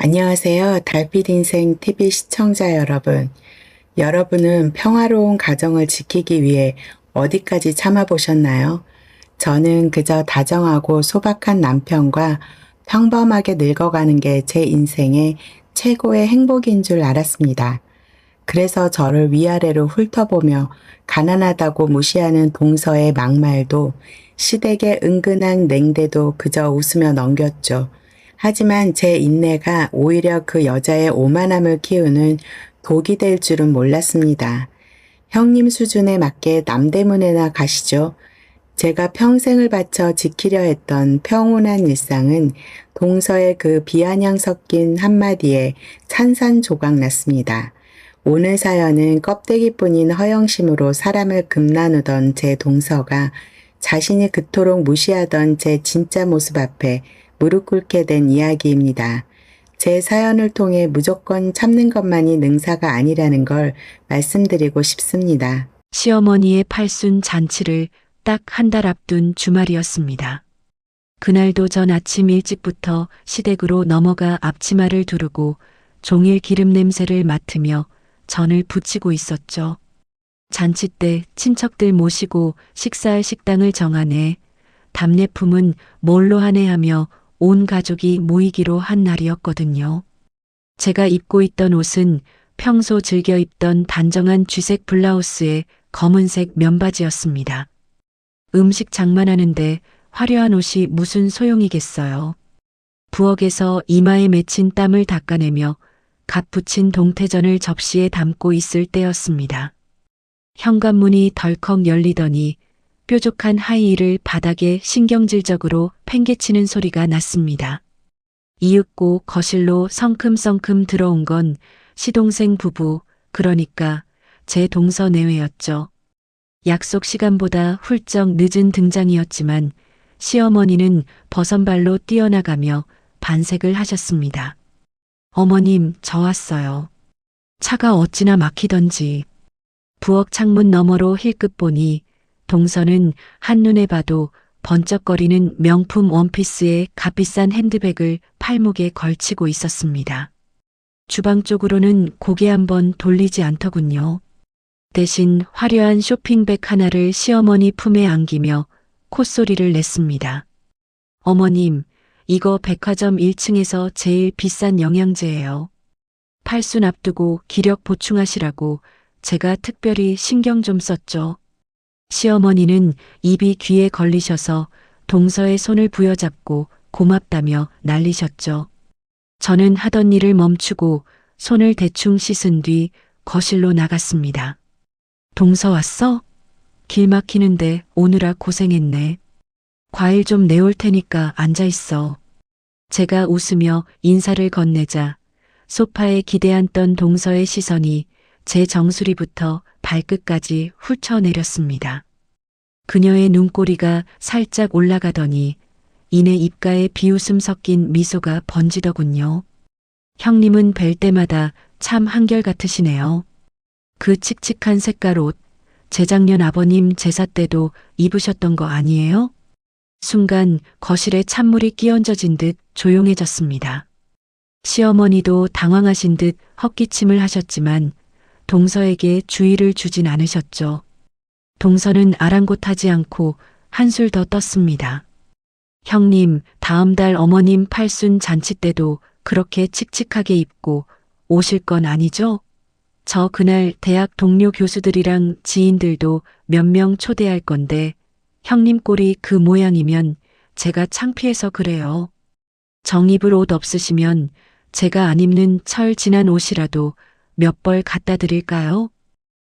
안녕하세요. 달빛 인생 TV 시청자 여러분. 여러분은 평화로운 가정을 지키기 위해 어디까지 참아보셨나요? 저는 그저 다정하고 소박한 남편과 평범하게 늙어가는 게 제 인생의 최고의 행복인 줄 알았습니다. 그래서 저를 위아래로 훑어보며 가난하다고 무시하는 동서의 막말도 시댁의 은근한 냉대도 그저 웃으며 넘겼죠. 하지만 제 인내가 오히려 그 여자의 오만함을 키우는 독이 될 줄은 몰랐습니다. 형님 수준에 맞게 남대문에나 가시죠. 제가 평생을 바쳐 지키려 했던 평온한 일상은 동서의 그 비아냥 섞인 한마디에 산산조각 났습니다. 오늘 사연은 껍데기뿐인 허영심으로 사람을 금나누던 제 동서가 자신이 그토록 무시하던 제 진짜 모습 앞에 무릎 꿇게 된 이야기입니다. 제 사연을 통해 무조건 참는 것만이 능사가 아니라는 걸 말씀드리고 싶습니다. 시어머니의 팔순 잔치를 딱 한 달 앞둔 주말이었습니다. 그날도 전 아침 일찍부터 시댁으로 넘어가 앞치마를 두르고 종일 기름 냄새를 맡으며 전을 부치고 있었죠. 잔치 때 친척들 모시고 식사할 식당을 정하네. 답례품은 뭘로 하네 하며 온 가족이 모이기로 한 날이었거든요. 제가 입고 있던 옷은 평소 즐겨 입던 단정한 쥐색 블라우스에 검은색 면바지였습니다. 음식 장만하는데 화려한 옷이 무슨 소용이겠어요. 부엌에서 이마에 맺힌 땀을 닦아내며 갓 부친 동태전을 접시에 담고 있을 때였습니다. 현관문이 덜컥 열리더니 뾰족한 하이힐을 바닥에 신경질적으로 팽개치는 소리가 났습니다. 이윽고 거실로 성큼성큼 들어온 건 시동생 부부, 그러니까 제 동서 내외였죠. 약속 시간보다 훌쩍 늦은 등장이었지만 시어머니는 버선발로 뛰어나가며 반색을 하셨습니다. 어머님, 저 왔어요. 차가 어찌나 막히던지. 부엌 창문 너머로 힐끗 보니 동서는 한눈에 봐도 번쩍거리는 명품 원피스에 값비싼 핸드백을 팔목에 걸치고 있었습니다. 주방 쪽으로는 고개 한번 돌리지 않더군요. 대신 화려한 쇼핑백 하나를 시어머니 품에 안기며 콧소리를 냈습니다. 어머님, 이거 백화점 1층에서 제일 비싼 영양제예요. 팔순 앞두고 기력 보충하시라고 제가 특별히 신경 좀 썼죠. 시어머니는 입이 귀에 걸리셔서 동서의 손을 부여잡고 고맙다며 난리셨죠. 저는 하던 일을 멈추고 손을 대충 씻은 뒤 거실로 나갔습니다. 동서 왔어? 길 막히는데 오느라 고생했네. 과일 좀 내올 테니까 앉아있어. 제가 웃으며 인사를 건네자 소파에 기대앉던 동서의 시선이 제 정수리부터 발끝까지 훑쳐내렸습니다. 그녀의 눈꼬리가 살짝 올라가더니 이내 입가에 비웃음 섞인 미소가 번지더군요. 형님은 뵐 때마다 참 한결같으시네요. 그 칙칙한 색깔 옷, 재작년 아버님 제사 때도 입으셨던 거 아니에요? 순간 거실에 찬물이 끼얹어진 듯 조용해졌습니다. 시어머니도 당황하신 듯 헛기침을 하셨지만 동서에게 주의를 주진 않으셨죠. 동서는 아랑곳하지 않고 한술 더 떴습니다. 형님, 다음 달 어머님 팔순 잔치 때도 그렇게 칙칙하게 입고 오실 건 아니죠? 저 그날 대학 동료 교수들이랑 지인들도 몇 명 초대할 건데 형님 꼴이 그 모양이면 제가 창피해서 그래요. 정입을 옷 없으시면 제가 안 입는 철 지난 옷이라도 몇 벌 갖다 드릴까요?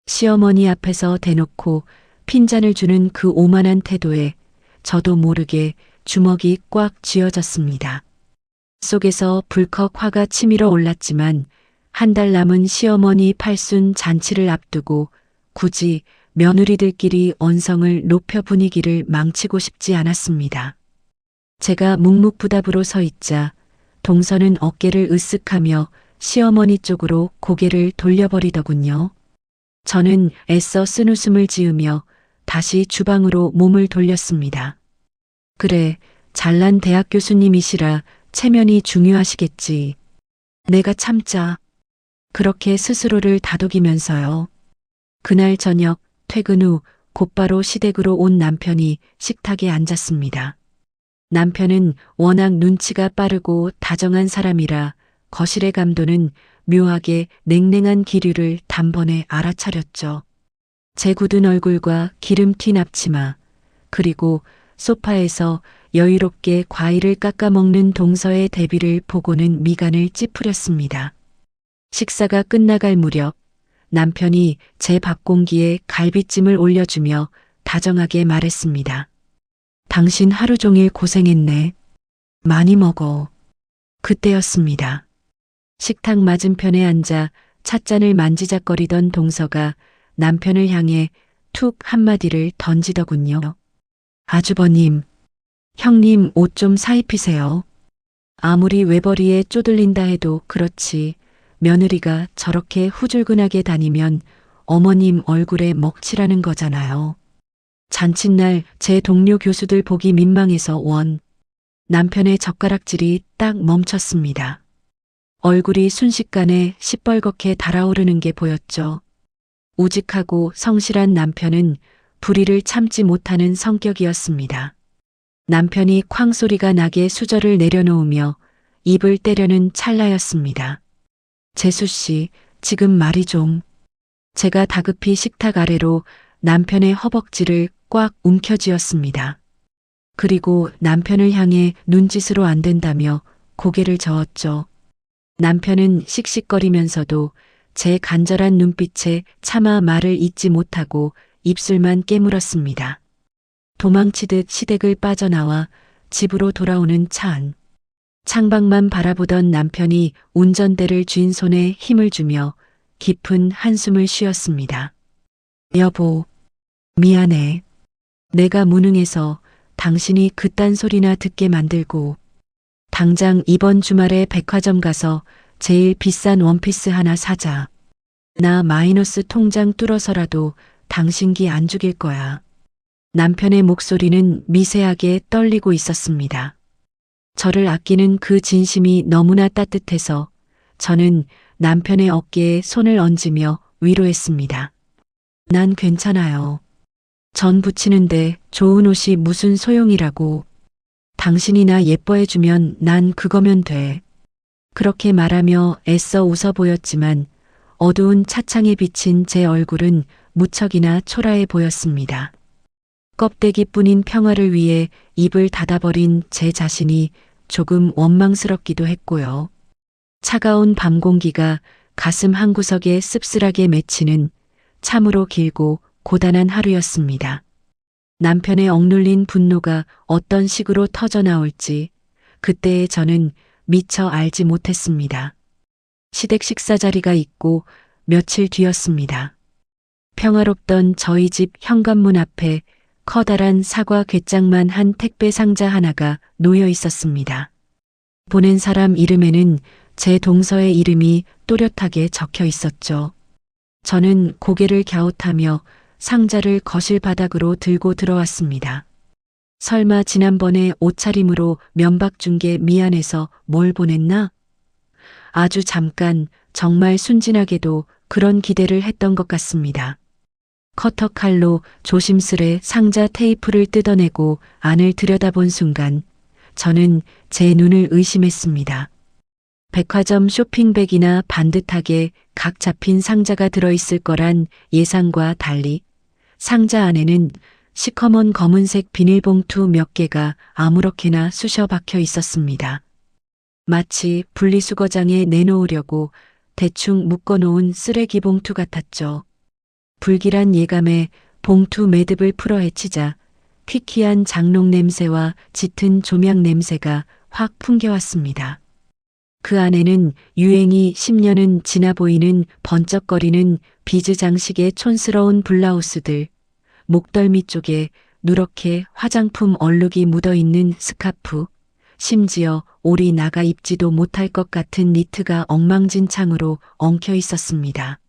시어머니 앞에서 대놓고 핀잔을 주는 그 오만한 태도에 저도 모르게 주먹이 꽉 쥐어졌습니다. 속에서 불컥 화가 치밀어 올랐지만 한 달 남은 시어머니 팔순 잔치를 앞두고 굳이 며느리들끼리 언성을 높여 분위기를 망치고 싶지 않았습니다. 제가 묵묵부답으로 서 있자 동서는 어깨를 으쓱하며 시어머니 쪽으로 고개를 돌려버리더군요. 저는 애써 쓴웃음을 지으며 다시 주방으로 몸을 돌렸습니다. 그래, 잘난 대학 교수님이시라 체면이 중요하시겠지. 내가 참자. 그렇게 스스로를 다독이면서요. 그날 저녁 퇴근 후 곧바로 시댁으로 온 남편이 식탁에 앉았습니다. 남편은 워낙 눈치가 빠르고 다정한 사람이라 거실의 감도는 묘하게 냉랭한 기류를 단번에 알아차렸죠. 제 굳은 얼굴과 기름 튄 앞치마, 그리고 소파에서 여유롭게 과일을 깎아 먹는 동서의 대비를 보고는 미간을 찌푸렸습니다. 식사가 끝나갈 무렵 남편이 제 밥 공기에 갈비찜을 올려주며 다정하게 말했습니다. 당신 하루 종일 고생했네. 많이 먹어. 그때였습니다. 식탁 맞은편에 앉아 찻잔을 만지작거리던 동서가 남편을 향해 툭 한마디를 던지더군요. 아주버님, 형님 옷 좀 사입히세요. 아무리 외벌이에 쪼들린다 해도 그렇지 며느리가 저렇게 후줄근하게 다니면 어머님 얼굴에 먹칠하는 거잖아요. 잔칫날 제 동료 교수들 보기 민망해서 남편의 젓가락질이 딱 멈췄습니다. 얼굴이 순식간에 시뻘겋게 달아오르는 게 보였죠. 우직하고 성실한 남편은 불의를 참지 못하는 성격이었습니다. 남편이 쾅 소리가 나게 수저를 내려놓으며 입을 때려는 찰나였습니다. 재수 씨, 지금 말이 좀. 제가 다급히 식탁 아래로 남편의 허벅지를 꽉 움켜쥐었습니다. 그리고 남편을 향해 눈짓으로 안 된다며 고개를 저었죠. 남편은 씩씩거리면서도 제 간절한 눈빛에 차마 말을 잇지 못하고 입술만 깨물었습니다. 도망치듯 시댁을 빠져나와 집으로 돌아오는 차 안. 창밖만 바라보던 남편이 운전대를 쥔 손에 힘을 주며 깊은 한숨을 쉬었습니다. 여보, 미안해. 내가 무능해서 당신이 그딴 소리나 듣게 만들고 당장 이번 주말에 백화점 가서 제일 비싼 원피스 하나 사자. 나 마이너스 통장 뚫어서라도 당신 기 안 죽일 거야. 남편의 목소리는 미세하게 떨리고 있었습니다. 저를 아끼는 그 진심이 너무나 따뜻해서 저는 남편의 어깨에 손을 얹으며 위로했습니다. 난 괜찮아요. 전 부치는데 좋은 옷이 무슨 소용이라고. 당신이 나 예뻐해주면 난 그거면 돼. 그렇게 말하며 애써 웃어 보였지만 어두운 차창에 비친 제 얼굴은 무척이나 초라해 보였습니다. 껍데기뿐인 평화를 위해 입을 닫아버린 제 자신이 조금 원망스럽기도 했고요. 차가운 밤 공기가 가슴 한구석에 씁쓸하게 맺히는 참으로 길고 고단한 하루였습니다. 남편의 억눌린 분노가 어떤 식으로 터져나올지 그때의 저는 미처 알지 못했습니다. 시댁 식사 자리가 있고 며칠 뒤였습니다. 평화롭던 저희 집 현관문 앞에 커다란 사과 괵장만 한 택배 상자 하나가 놓여 있었습니다. 보낸 사람 이름에는 제 동서의 이름이 또렷하게 적혀 있었죠. 저는 고개를 갸웃하며 상자를 거실 바닥으로 들고 들어왔습니다. 설마 지난번에 옷차림으로 면박 준 게 미안해서 뭘 보냈나? 아주 잠깐 정말 순진하게도 그런 기대를 했던 것 같습니다. 커터 칼로 조심스레 상자 테이프를 뜯어내고 안을 들여다본 순간 저는 제 눈을 의심했습니다. 백화점 쇼핑백이나 반듯하게 각 잡힌 상자가 들어있을 거란 예상과 달리 상자 안에는 시커먼 검은색 비닐봉투 몇 개가 아무렇게나 쑤셔 박혀 있었습니다. 마치 분리수거장에 내놓으려고 대충 묶어놓은 쓰레기 봉투 같았죠. 불길한 예감에 봉투 매듭을 풀어 헤치자 퀴퀴한 장롱 냄새와 짙은 조명 냄새가 확 풍겨왔습니다. 그 안에는 유행이 10년은 지나 보이는 번쩍거리는 비즈 장식의 촌스러운 블라우스들, 목덜미 쪽에 누렇게 화장품 얼룩이 묻어있는 스카프, 심지어 올이 나가 입지도 못할 것 같은 니트가 엉망진창으로 엉켜 있었습니다.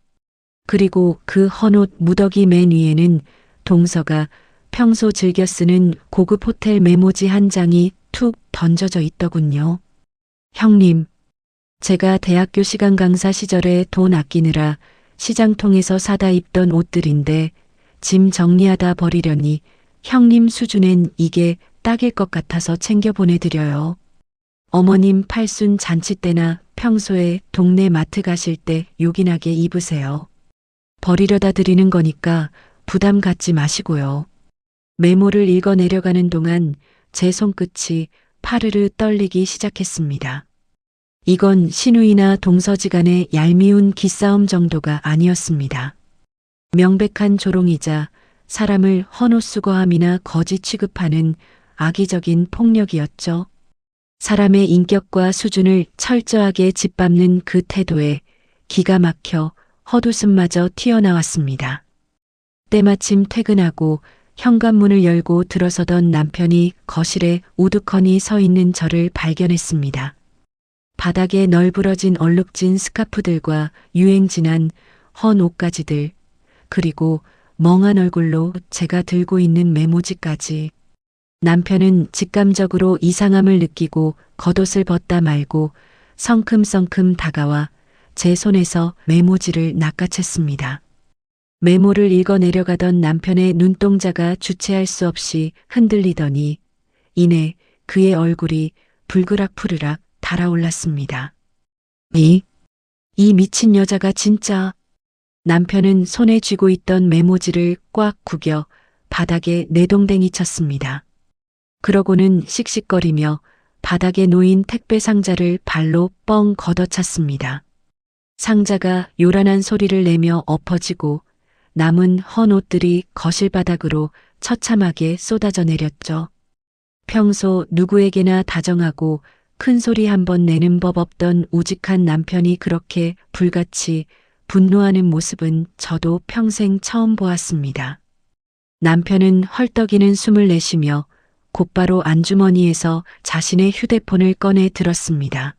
그리고 그 헌옷 무더기 맨 위에는 동서가 평소 즐겨 쓰는 고급 호텔 메모지 한 장이 툭 던져져 있더군요. 형님, 제가 대학교 시간 강사 시절에 돈 아끼느라 시장통에서 사다 입던 옷들인데 짐 정리하다 버리려니 형님 수준엔 이게 딱일 것 같아서 챙겨 보내드려요. 어머님 팔순 잔치 때나 평소에 동네 마트 가실 때 요긴하게 입으세요. 버리려다 드리는 거니까 부담 갖지 마시고요. 메모를 읽어 내려가는 동안 제 손끝이 파르르 떨리기 시작했습니다. 이건 시누이나 동서지간의 얄미운 기싸움 정도가 아니었습니다. 명백한 조롱이자 사람을 헌옷수거함이나 거지 취급하는 악의적인 폭력이었죠. 사람의 인격과 수준을 철저하게 짓밟는 그 태도에 기가 막혀 헛웃음마저 튀어나왔습니다. 때마침 퇴근하고 현관문을 열고 들어서던 남편이 거실에 우두커니 서 있는 저를 발견했습니다. 바닥에 널브러진 얼룩진 스카프들과 유행 지난 헌 옷가지들, 그리고 멍한 얼굴로 제가 들고 있는 메모지까지. 남편은 직감적으로 이상함을 느끼고 겉옷을 벗다 말고 성큼성큼 다가와 제 손에서 메모지를 낚아챘습니다. 메모를 읽어 내려가던 남편의 눈동자가 주체할 수 없이 흔들리더니 이내 그의 얼굴이 불그락푸르락 달아올랐습니다. 이 미친 여자가 진짜. 남편은 손에 쥐고 있던 메모지를 꽉 구겨 바닥에 내동댕이 쳤습니다. 그러고는 씩씩거리며 바닥에 놓인 택배 상자를 발로 뻥 걷어찼습니다. 상자가 요란한 소리를 내며 엎어지고 남은 헌 옷들이 거실 바닥으로 처참하게 쏟아져 내렸죠. 평소 누구에게나 다정하고 큰 소리 한 번 내는 법 없던 우직한 남편이 그렇게 불같이 분노하는 모습은 저도 평생 처음 보았습니다. 남편은 헐떡이는 숨을 내쉬며 곧바로 안주머니에서 자신의 휴대폰을 꺼내 들었습니다.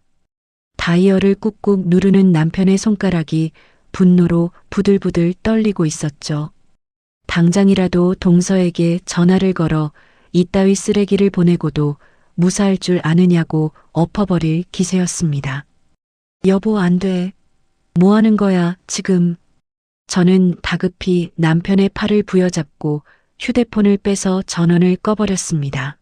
다이얼을 꾹꾹 누르는 남편의 손가락이 분노로 부들부들 떨리고 있었죠. 당장이라도 동서에게 전화를 걸어 이따위 쓰레기를 보내고도 무사할 줄 아느냐고 엎어버릴 기세였습니다. 여보, 안 돼. 뭐 하는 거야, 지금. 저는 다급히 남편의 팔을 부여잡고 휴대폰을 빼서 전원을 꺼버렸습니다.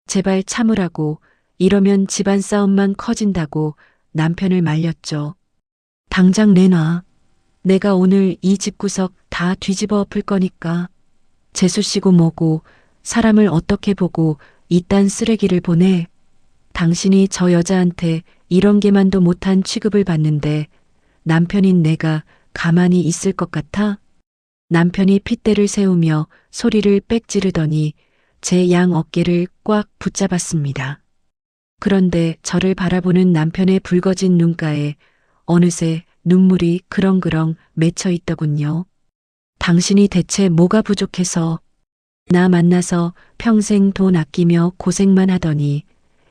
제발 참으라고, 이러면 집안 싸움만 커진다고 남편을 말렸죠. 당장 내놔. 내가 오늘 이 집구석 다 뒤집어 엎을 거니까. 재수씨고 뭐고 사람을 어떻게 보고 이딴 쓰레기를 보내. 당신이 저 여자한테 이런 게만도 못한 취급을 받는데 남편인 내가 가만히 있을 것 같아? 남편이 핏대를 세우며 소리를 빽 지르더니 제 양 어깨를 꽉 붙잡았습니다. 그런데 저를 바라보는 남편의 붉어진 눈가에 어느새 눈물이 그렁그렁 맺혀 있더군요. 당신이 대체 뭐가 부족해서 나 만나서 평생 돈 아끼며 고생만 하더니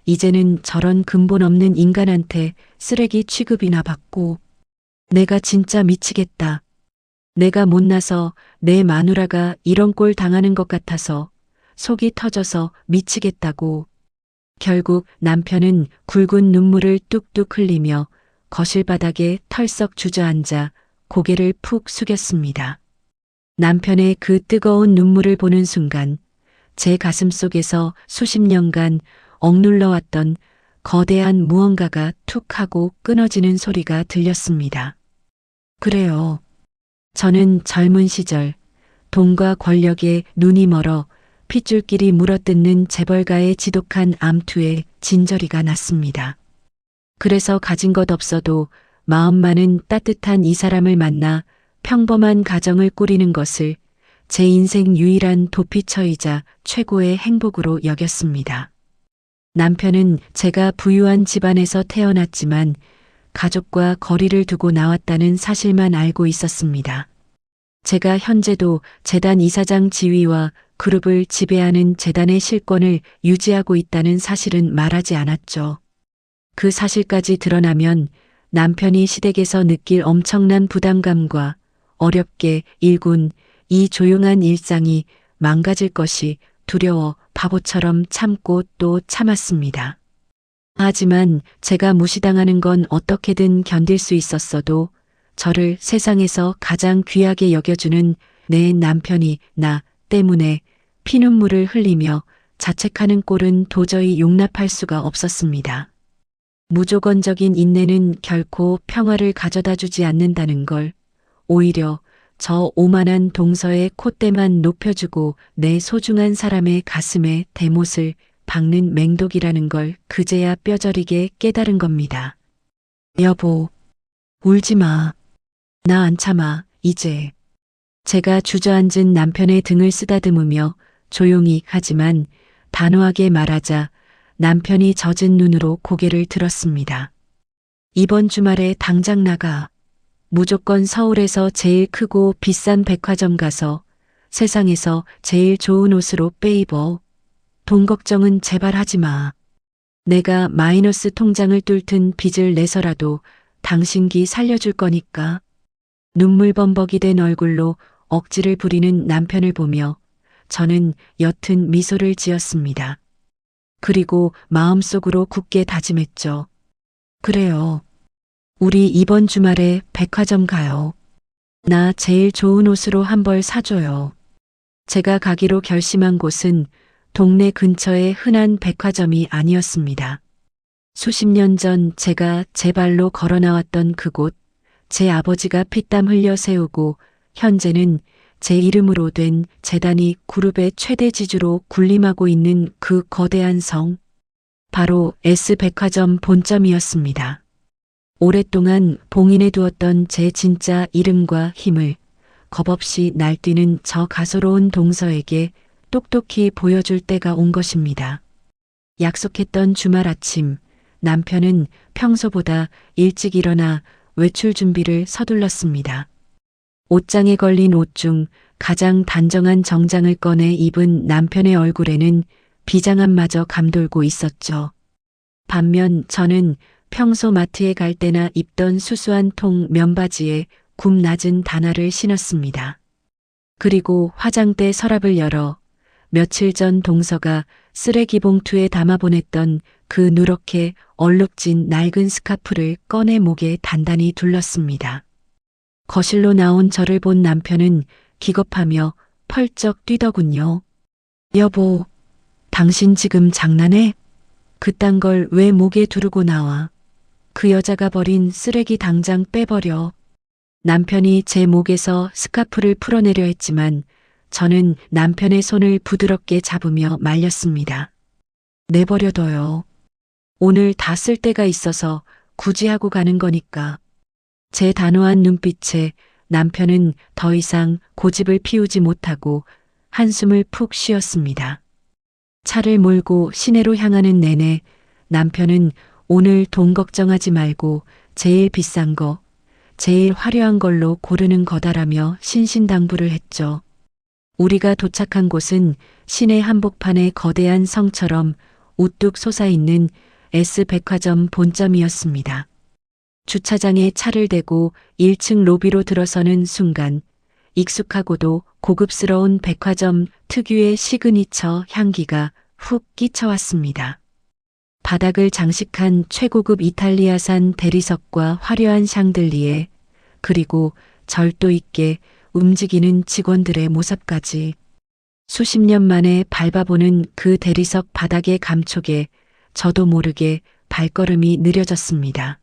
이제는 저런 근본 없는 인간한테 쓰레기 취급이나 받고. 내가 진짜 미치겠다. 내가 못나서 내 마누라가 이런 꼴 당하는 것 같아서 속이 터져서 미치겠다고. 결국 남편은 굵은 눈물을 뚝뚝 흘리며 거실 바닥에 털썩 주저앉아 고개를 푹 숙였습니다. 남편의 그 뜨거운 눈물을 보는 순간 제 가슴 속에서 수십 년간 억눌러왔던 거대한 무언가가 툭 하고 끊어지는 소리가 들렸습니다. 그래요. 저는 젊은 시절 돈과 권력에 눈이 멀어 핏줄끼리 물어뜯는 재벌가의 지독한 암투에 진저리가 났습니다. 그래서 가진 것 없어도 마음만은 따뜻한 이 사람을 만나 평범한 가정을 꾸리는 것을 제 인생 유일한 도피처이자 최고의 행복으로 여겼습니다. 남편은 제가 부유한 집안에서 태어났지만 가족과 거리를 두고 나왔다는 사실만 알고 있었습니다. 제가 현재도 재단 이사장 지위와 그룹을 지배하는 재단의 실권을 유지하고 있다는 사실은 말하지 않았죠. 그 사실까지 드러나면 남편이 시댁에서 느낄 엄청난 부담감과 어렵게 일군 이 조용한 일상이 망가질 것이 두려워 바보처럼 참고 또 참았습니다. 하지만 제가 무시당하는 건 어떻게든 견딜 수 있었어도 저를 세상에서 가장 귀하게 여겨주는 내 남편이 나 때문에 피눈물을 흘리며 자책하는 꼴은 도저히 용납할 수가 없었습니다. 무조건적인 인내는 결코 평화를 가져다 주지 않는다는 걸, 오히려 저 오만한 동서의 콧대만 높여주고 내 소중한 사람의 가슴에 대못을 박는 맹독이라는 걸 그제야 뼈저리게 깨달은 겁니다. 여보, 울지 마. 나 안 참아, 이제. 제가 주저앉은 남편의 등을 쓰다듬으며 조용히 하지만 단호하게 말하자 남편이 젖은 눈으로 고개를 들었습니다. 이번 주말에 당장 나가. 무조건 서울에서 제일 크고 비싼 백화점 가서 세상에서 제일 좋은 옷으로 빼입어. 돈 걱정은 제발 하지 마. 내가 마이너스 통장을 뚫든 빚을 내서라도 당신 기 살려줄 거니까. 눈물 범벅이 된 얼굴로 억지를 부리는 남편을 보며 저는 옅은 미소를 지었습니다. 그리고 마음속으로 굳게 다짐했죠. 그래요. 우리 이번 주말에 백화점 가요. 나 제일 좋은 옷으로 한 벌 사줘요. 제가 가기로 결심한 곳은 동네 근처의 흔한 백화점이 아니었습니다. 수십 년 전 제가 제 발로 걸어 나왔던 그곳, 제 아버지가 피땀 흘려 세우고 현재는 제 이름으로 된 재단이 그룹의 최대 지주로 군림하고 있는 그 거대한 성, 바로 S백화점 본점이었습니다. 오랫동안 봉인해 두었던 제 진짜 이름과 힘을 겁없이 날뛰는 저 가소로운 동서에게 똑똑히 보여줄 때가 온 것입니다. 약속했던 주말 아침, 남편은 평소보다 일찍 일어나 외출 준비를 서둘렀습니다. 옷장에 걸린 옷 중 가장 단정한 정장을 꺼내 입은 남편의 얼굴에는 비장함마저 감돌고 있었죠. 반면 저는 평소 마트에 갈 때나 입던 수수한 통 면바지에 굽 낮은 단화를 신었습니다. 그리고 화장대 서랍을 열어 며칠 전 동서가 쓰레기 봉투에 담아 보냈던 그 누렇게 얼룩진 낡은 스카프를 꺼내 목에 단단히 둘렀습니다. 거실로 나온 저를 본 남편은 기겁하며 펄쩍 뛰더군요. 여보, 당신 지금 장난해? 그딴 걸 왜 목에 두르고 나와? 그 여자가 버린 쓰레기 당장 빼버려. 남편이 제 목에서 스카프를 풀어내려 했지만 저는 남편의 손을 부드럽게 잡으며 말렸습니다. 내버려둬요. 오늘 다 쓸 데가 있어서 굳이 하고 가는 거니까. 제 단호한 눈빛에 남편은 더 이상 고집을 피우지 못하고 한숨을 푹 쉬었습니다. 차를 몰고 시내로 향하는 내내 남편은 오늘 돈 걱정하지 말고 제일 비싼 거, 제일 화려한 걸로 고르는 거다라며 신신당부를 했죠. 우리가 도착한 곳은 시내 한복판의 거대한 성처럼 우뚝 솟아있는 S백화점 본점이었습니다. 주차장에 차를 대고 1층 로비로 들어서는 순간 익숙하고도 고급스러운 백화점 특유의 시그니처 향기가 훅 끼쳐왔습니다. 바닥을 장식한 최고급 이탈리아산 대리석과 화려한 샹들리에, 그리고 절도 있게 움직이는 직원들의 모습까지. 수십 년 만에 밟아보는 그 대리석 바닥의 감촉에 저도 모르게 발걸음이 느려졌습니다.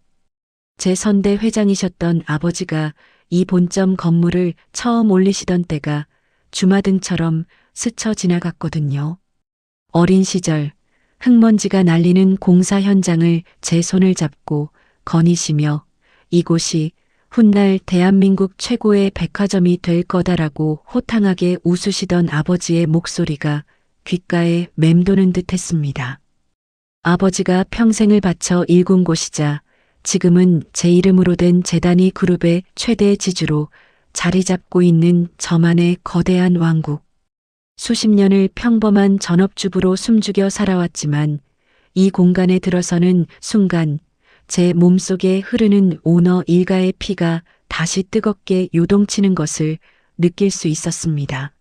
제 선대 회장이셨던 아버지가 이 본점 건물을 처음 올리시던 때가 주마등처럼 스쳐 지나갔거든요. 어린 시절 흙먼지가 날리는 공사 현장을 제 손을 잡고 거니시며 이곳이 훗날 대한민국 최고의 백화점이 될 거다라고 호탕하게 웃으시던 아버지의 목소리가 귓가에 맴도는 듯 했습니다. 아버지가 평생을 바쳐 일군 곳이자 지금은 제 이름으로 된 재단이 그룹의 최대 지주로 자리 잡고 있는 저만의 거대한 왕국. 수십 년을 평범한 전업주부로 숨죽여 살아왔지만 이 공간에 들어서는 순간 제 몸속에 흐르는 오너 일가의 피가 다시 뜨겁게 요동치는 것을 느낄 수 있었습니다.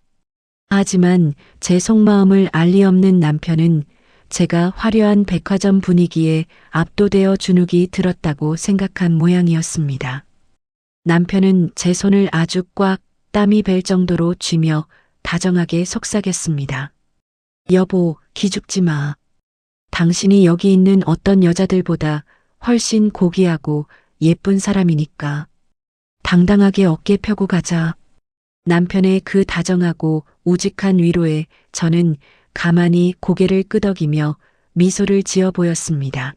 하지만 제 속마음을 알리 없는 남편은 제가 화려한 백화점 분위기에 압도되어 주눅이 들었다고 생각한 모양이었습니다. 남편은 제 손을 아주 꽉 땀이 벨 정도로 쥐며 다정하게 속삭였습니다. 여보, 기죽지 마. 당신이 여기 있는 어떤 여자들보다 훨씬 고귀하고 예쁜 사람이니까. 당당하게 어깨 펴고 가자. 남편의 그 다정하고 우직한 위로에 저는 가만히 고개를 끄덕이며 미소를 지어 보였습니다.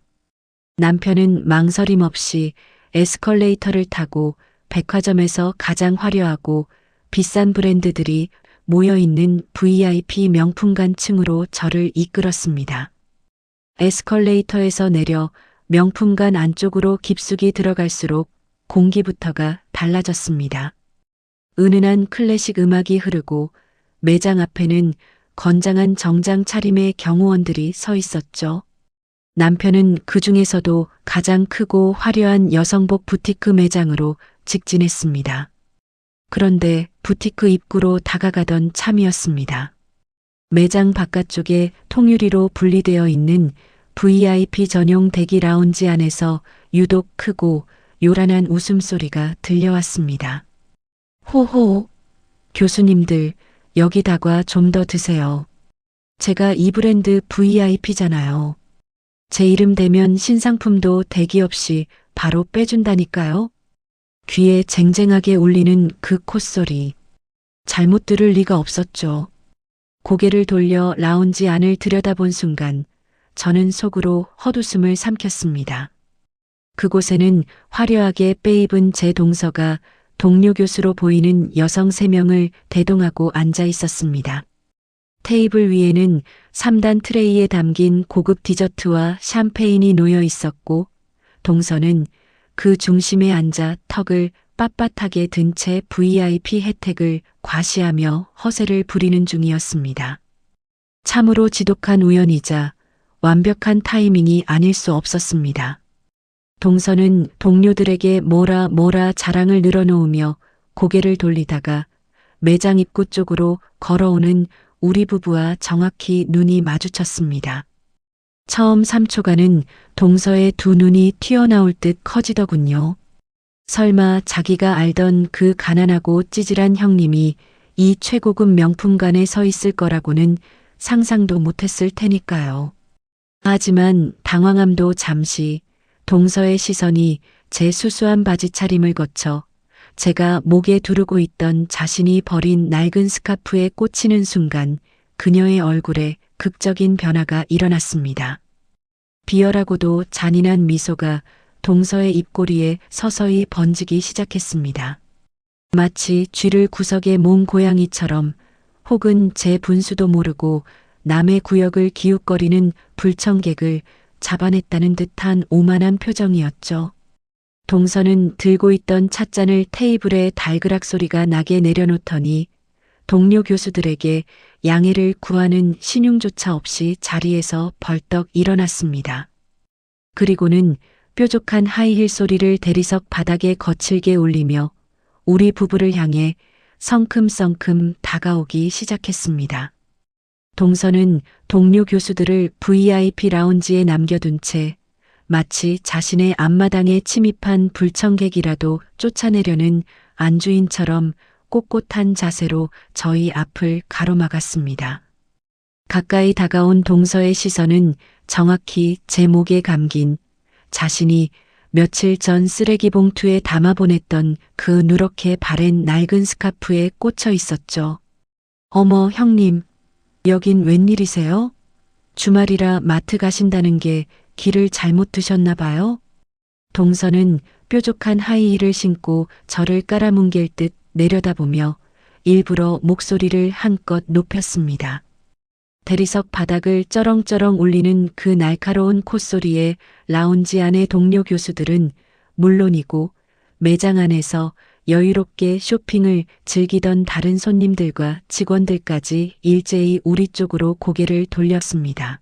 남편은 망설임 없이 에스컬레이터를 타고 백화점에서 가장 화려하고 비싼 브랜드들이 모여있는 VIP 명품관 층으로 저를 이끌었습니다. 에스컬레이터에서 내려 명품관 안쪽으로 깊숙이 들어갈수록 공기부터가 달라졌습니다. 은은한 클래식 음악이 흐르고 매장 앞에는 건장한 정장 차림의 경호원들이 서 있었죠. 남편은 그 중에서도 가장 크고 화려한 여성복 부티크 매장으로 직진했습니다. 그런데 부티크 입구로 다가가던 참이었습니다. 매장 바깥쪽에 통유리로 분리되어 있는 VIP 전용 대기 라운지 안에서 유독 크고 요란한 웃음소리가 들려왔습니다. 호호, 교수님들, 여기다가 좀 더 드세요. 제가 이 브랜드 VIP잖아요. 제 이름 대면 신상품도 대기 없이 바로 빼준다니까요. 귀에 쟁쟁하게 울리는 그 콧소리. 잘못 들을 리가 없었죠. 고개를 돌려 라운지 안을 들여다본 순간 저는 속으로 헛웃음을 삼켰습니다. 그곳에는 화려하게 빼입은 제 동서가 동료 교수로 보이는 여성 3명을 대동하고 앉아 있었습니다. 테이블 위에는 3단 트레이에 담긴 고급 디저트와 샴페인이 놓여 있었고 동서는 그 중심에 앉아 턱을 빳빳하게 든 채 VIP 혜택을 과시하며 허세를 부리는 중이었습니다. 참으로 지독한 우연이자 완벽한 타이밍이 아닐 수 없었습니다. 동서는 동료들에게 뭐라 자랑을 늘어놓으며 고개를 돌리다가 매장 입구 쪽으로 걸어오는 우리 부부와 정확히 눈이 마주쳤습니다. 처음 3초간은 동서의 두 눈이 튀어나올 듯 커지더군요. 설마 자기가 알던 그 가난하고 찌질한 형님이 이 최고급 명품관에 서 있을 거라고는 상상도 못했을 테니까요. 하지만 당황함도 잠시 동서의 시선이 제 수수한 바지 차림을 거쳐 제가 목에 두르고 있던 자신이 버린 낡은 스카프에 꽂히는 순간 그녀의 얼굴에 극적인 변화가 일어났습니다. 비열하고도 잔인한 미소가 동서의 입꼬리에 서서히 번지기 시작했습니다. 마치 쥐를 구석에 모은 고양이처럼 혹은 제 분수도 모르고 남의 구역을 기웃거리는 불청객을 잡아냈다는 듯한 오만한 표정이었죠. 동서는 들고 있던 찻잔을 테이블에 달그락 소리가 나게 내려놓더니 동료 교수들에게 양해를 구하는 신용조차 없이 자리에서 벌떡 일어났습니다. 그리고는 뾰족한 하이힐 소리를 대리석 바닥에 거칠게 울리며 우리 부부를 향해 성큼성큼 다가오기 시작했습니다. 동서는 동료 교수들을 VIP 라운지에 남겨둔 채 마치 자신의 앞마당에 침입한 불청객이라도 쫓아내려는 안주인처럼 꼿꼿한 자세로 저희 앞을 가로막았습니다. 가까이 다가온 동서의 시선은 정확히 제 목에 감긴 자신이 며칠 전 쓰레기 봉투에 담아보냈던 그 누렇게 바랜 낡은 스카프에 꽂혀 있었죠. 어머, 형님, 여긴 웬일이세요? 주말이라 마트 가신다는 게 길을 잘못 드셨나 봐요? 동서는 뾰족한 하이힐을 신고 저를 깔아뭉갤 듯 내려다보며 일부러 목소리를 한껏 높였습니다. 대리석 바닥을 쩌렁쩌렁 울리는 그 날카로운 콧소리에 라운지 안의 동료 교수들은 물론이고 매장 안에서 여유롭게 쇼핑을 즐기던 다른 손님들과 직원들까지 일제히 우리 쪽으로 고개를 돌렸습니다.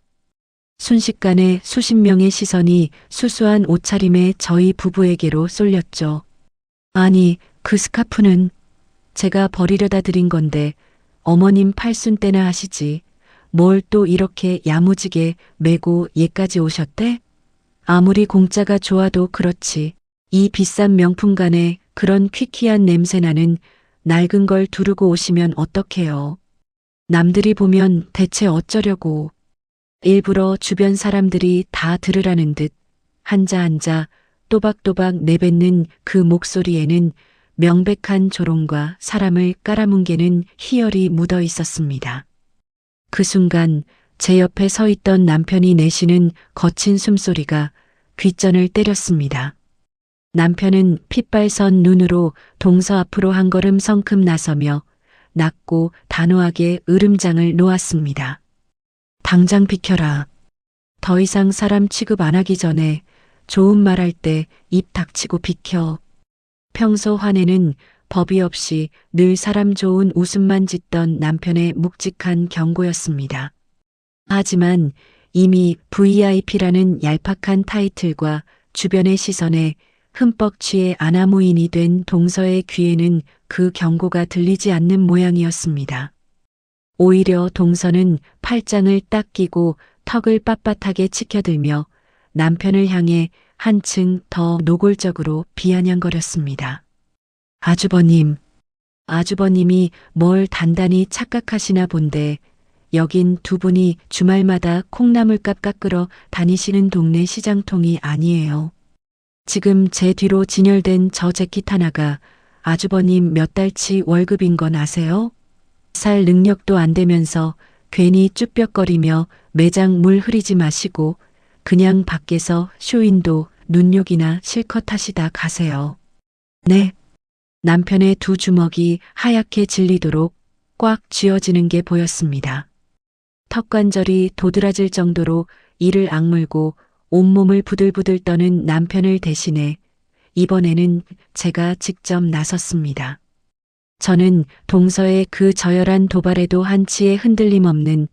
순식간에 수십 명의 시선이 수수한 옷차림의 저희 부부에게로 쏠렸죠. 아니, 그 스카프는 제가 버리려다 드린 건데 어머님 팔순 때나 하시지. 뭘 또 이렇게 야무지게 메고 얘까지 오셨대? 아무리 공짜가 좋아도 그렇지. 이 비싼 명품관에 그런 퀴퀴한 냄새나는 낡은 걸 두르고 오시면 어떡해요. 남들이 보면 대체 어쩌려고. 일부러 주변 사람들이 다 들으라는 듯 한자 또박또박 내뱉는 그 목소리에는 명백한 조롱과 사람을 깔아뭉개는 희열이 묻어 있었습니다. 그 순간 제 옆에 서 있던 남편이 내쉬는 거친 숨소리가 귓전을 때렸습니다. 남편은 핏발선 눈으로 동서 앞으로 한 걸음 성큼 나서며 낮고 단호하게 으름장을 놓았습니다. 당장 비켜라. 더 이상 사람 취급 안 하기 전에 좋은 말 할 때 입 닥치고 비켜. 평소 화내는 법의 없이 늘 사람 좋은 웃음만 짓던 남편의 묵직한 경고였습니다. 하지만 이미 VIP라는 얄팍한 타이틀과 주변의 시선에 흠뻑 취해 아나무인이 된 동서의 귀에는 그 경고가 들리지 않는 모양이었습니다. 오히려 동서는 팔짱을 딱 끼고 턱을 빳빳하게 치켜들며 남편을 향해 한층 더 노골적으로 비아냥거렸습니다. 아주버님이 뭘 단단히 착각하시나 본데 여긴 두 분이 주말마다 콩나물값 깎으러 다니시는 동네 시장통이 아니에요. 지금 제 뒤로 진열된 저 재킷 하나가 아주버님 몇 달치 월급인 건 아세요? 살 능력도 안 되면서 괜히 쭈뼛거리며 매장 물 흐리지 마시고 그냥 밖에서 쇼윈도 눈욕이나 실컷 하시다 가세요. 네. 남편의 두 주먹이 하얗게 질리도록 꽉 쥐어지는 게 보였습니다. 턱관절이 도드라질 정도로 이를 악물고 온몸을 부들부들 떠는 남편을 대신해 이번에는 제가 직접 나섰습니다. 저는 동서의 그 저열한 도발에도 한치의 흔들림 없는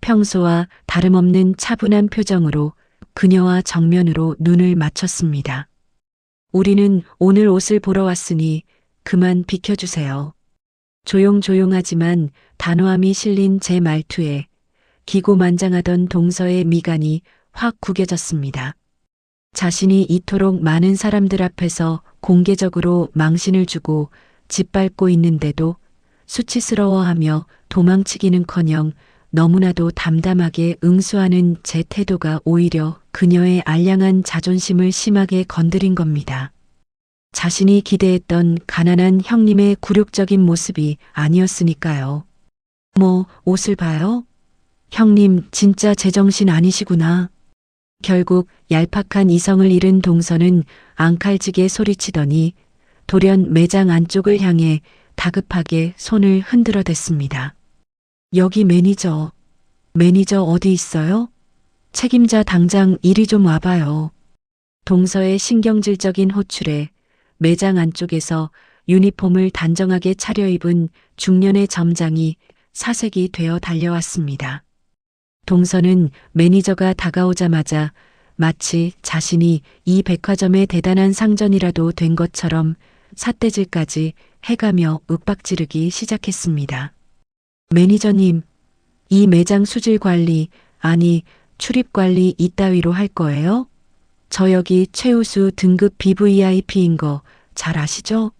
평소와 다름없는 차분한 표정으로 그녀와 정면으로 눈을 맞췄습니다. 우리는 오늘 옷을 보러 왔으니 그만 비켜주세요. 조용조용하지만 단호함이 실린 제 말투에 기고만장하던 동서의 미간이 확 구겨졌습니다. 자신이 이토록 많은 사람들 앞에서 공개적으로 망신을 주고 짓밟고 있는데도 수치스러워하며 도망치기는커녕 너무나도 담담하게 응수하는 제 태도가 오히려 그녀의 알량한 자존심을 심하게 건드린 겁니다. 자신이 기대했던 가난한 형님의 굴욕적인 모습이 아니었으니까요. 뭐 옷을 봐요? 형님 진짜 제정신 아니시구나. 결국 얄팍한 이성을 잃은 동서는 앙칼지게 소리치더니 돌연 매장 안쪽을 향해 다급하게 손을 흔들어댔습니다. 여기 매니저 어디 있어요? 책임자 당장 이리 좀 와봐요. 동서의 신경질적인 호출에 매장 안쪽에서 유니폼을 단정하게 차려입은 중년의 점장이 사색이 되어 달려왔습니다. 동서는 매니저가 다가오자마자 마치 자신이 이 백화점의 대단한 상전이라도 된 것처럼 삿대질까지 해가며 윽박지르기 시작했습니다. 매니저님, 이 매장 수질 관리, 아니 출입 관리 이따위로 할 거예요? 저 여기 최우수 등급 BVIP인 거 잘 아시죠?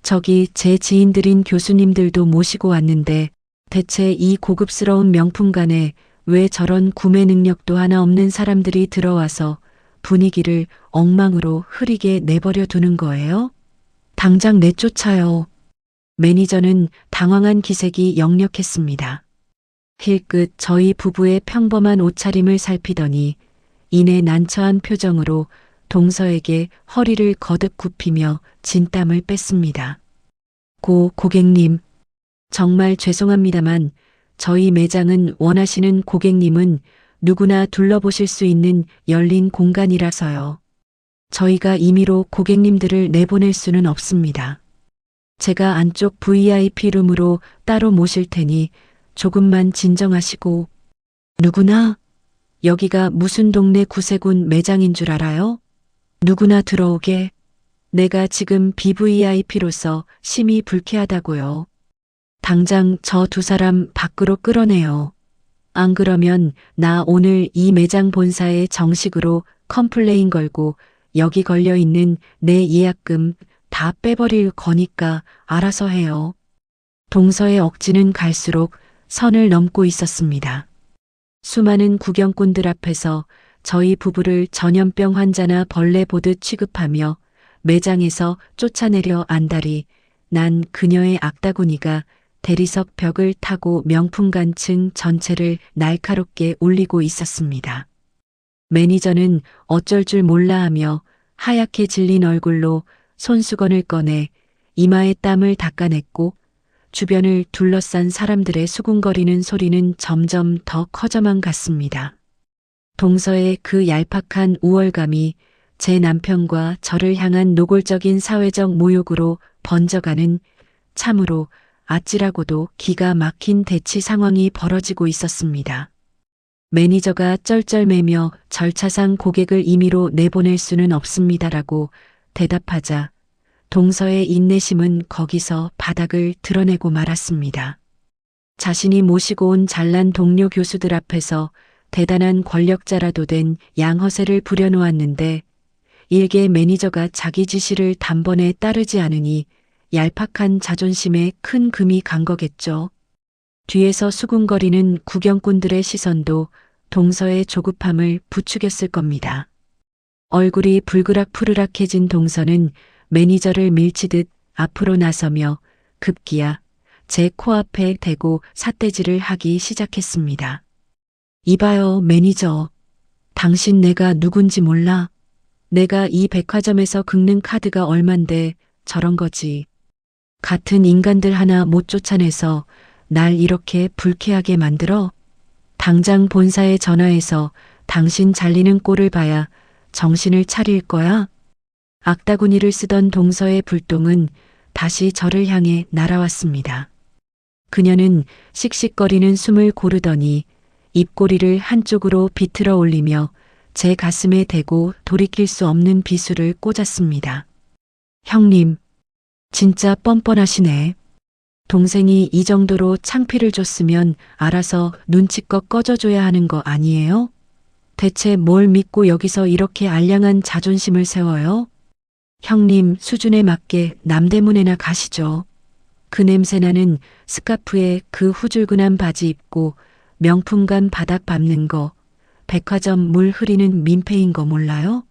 저기 제 지인들인 교수님들도 모시고 왔는데 대체 이 고급스러운 명품관에 왜 저런 구매 능력도 하나 없는 사람들이 들어와서 분위기를 엉망으로 흐리게 내버려 두는 거예요? 당장 내쫓아요. 매니저는 당황한 기색이 역력했습니다. 힐끗 저희 부부의 평범한 옷차림을 살피더니 이내 난처한 표정으로 동서에게 허리를 거듭 굽히며 진땀을 뺐습니다. 고객님, 정말 죄송합니다만 저희 매장은 원하시는 고객님은 누구나 둘러보실 수 있는 열린 공간이라서요. 저희가 임의로 고객님들을 내보낼 수는 없습니다. 제가 안쪽 VIP 룸으로 따로 모실 테니 조금만 진정하시고. 누구나? 여기가 무슨 동네 구세군 매장인 줄 알아요? 누구나 들어오게. 내가 지금 BVIP로서 심히 불쾌하다고요. 당장 저 두 사람 밖으로 끌어내요. 안 그러면 나 오늘 이 매장 본사에 정식으로 컴플레인 걸고 여기 걸려 있는 내 예약금 다 빼버릴 거니까 알아서 해요. 동서의 억지는 갈수록 선을 넘고 있었습니다. 수많은 구경꾼들 앞에서 저희 부부를 전염병 환자나 벌레 보듯 취급하며 매장에서 쫓아내려 안달이 난 그녀의 악다구니가 대리석 벽을 타고 명품관층 전체를 날카롭게 울리고 있었습니다. 매니저는 어쩔 줄 몰라 하며 하얗게 질린 얼굴로 손수건을 꺼내 이마에 땀을 닦아냈고 주변을 둘러싼 사람들의 수군거리는 소리는 점점 더 커져만 갔습니다. 동서의 그 얄팍한 우월감이 제 남편과 저를 향한 노골적인 사회적 모욕으로 번져가는 참으로 아찔하고도 기가 막힌 대치 상황이 벌어지고 있었습니다. 매니저가 쩔쩔매며 절차상 고객을 임의로 내보낼 수는 없습니다라고 대답하자 동서의 인내심은 거기서 바닥을 드러내고 말았습니다. 자신이 모시고 온 잘난 동료 교수들 앞에서 대단한 권력자라도 된 양허세를 부려놓았는데 일개 매니저가 자기 지시를 단번에 따르지 않으니 얄팍한 자존심에 큰 금이 간 거겠죠. 뒤에서 수군거리는 구경꾼들의 시선도 동서의 조급함을 부추겼을 겁니다. 얼굴이 불그락푸르락해진 동서는 매니저를 밀치듯 앞으로 나서며 급기야 제 코앞에 대고 삿대질을 하기 시작했습니다. 이봐요, 매니저. 당신 내가 누군지 몰라? 내가 이 백화점에서 긁는 카드가 얼만데 저런 거지. 같은 인간들 하나 못 쫓아내서 날 이렇게 불쾌하게 만들어? 당장 본사에 전화해서 당신 잘리는 꼴을 봐야 정신을 차릴 거야? 악다구니를 쓰던 동서의 불똥은 다시 저를 향해 날아왔습니다. 그녀는 씩씩거리는 숨을 고르더니 입꼬리를 한쪽으로 비틀어 올리며 제 가슴에 대고 돌이킬 수 없는 비수를 꽂았습니다. 형님, 진짜 뻔뻔하시네. 동생이 이 정도로 창피를 줬으면 알아서 눈치껏 꺼져줘야 하는 거 아니에요? 대체 뭘 믿고 여기서 이렇게 알량한 자존심을 세워요? 형님 수준에 맞게 남대문에나 가시죠. 그 냄새나는 스카프에 그 후줄근한 바지 입고 명품관 바닥 밟는 거, 백화점 물 흐리는 민폐인 거 몰라요?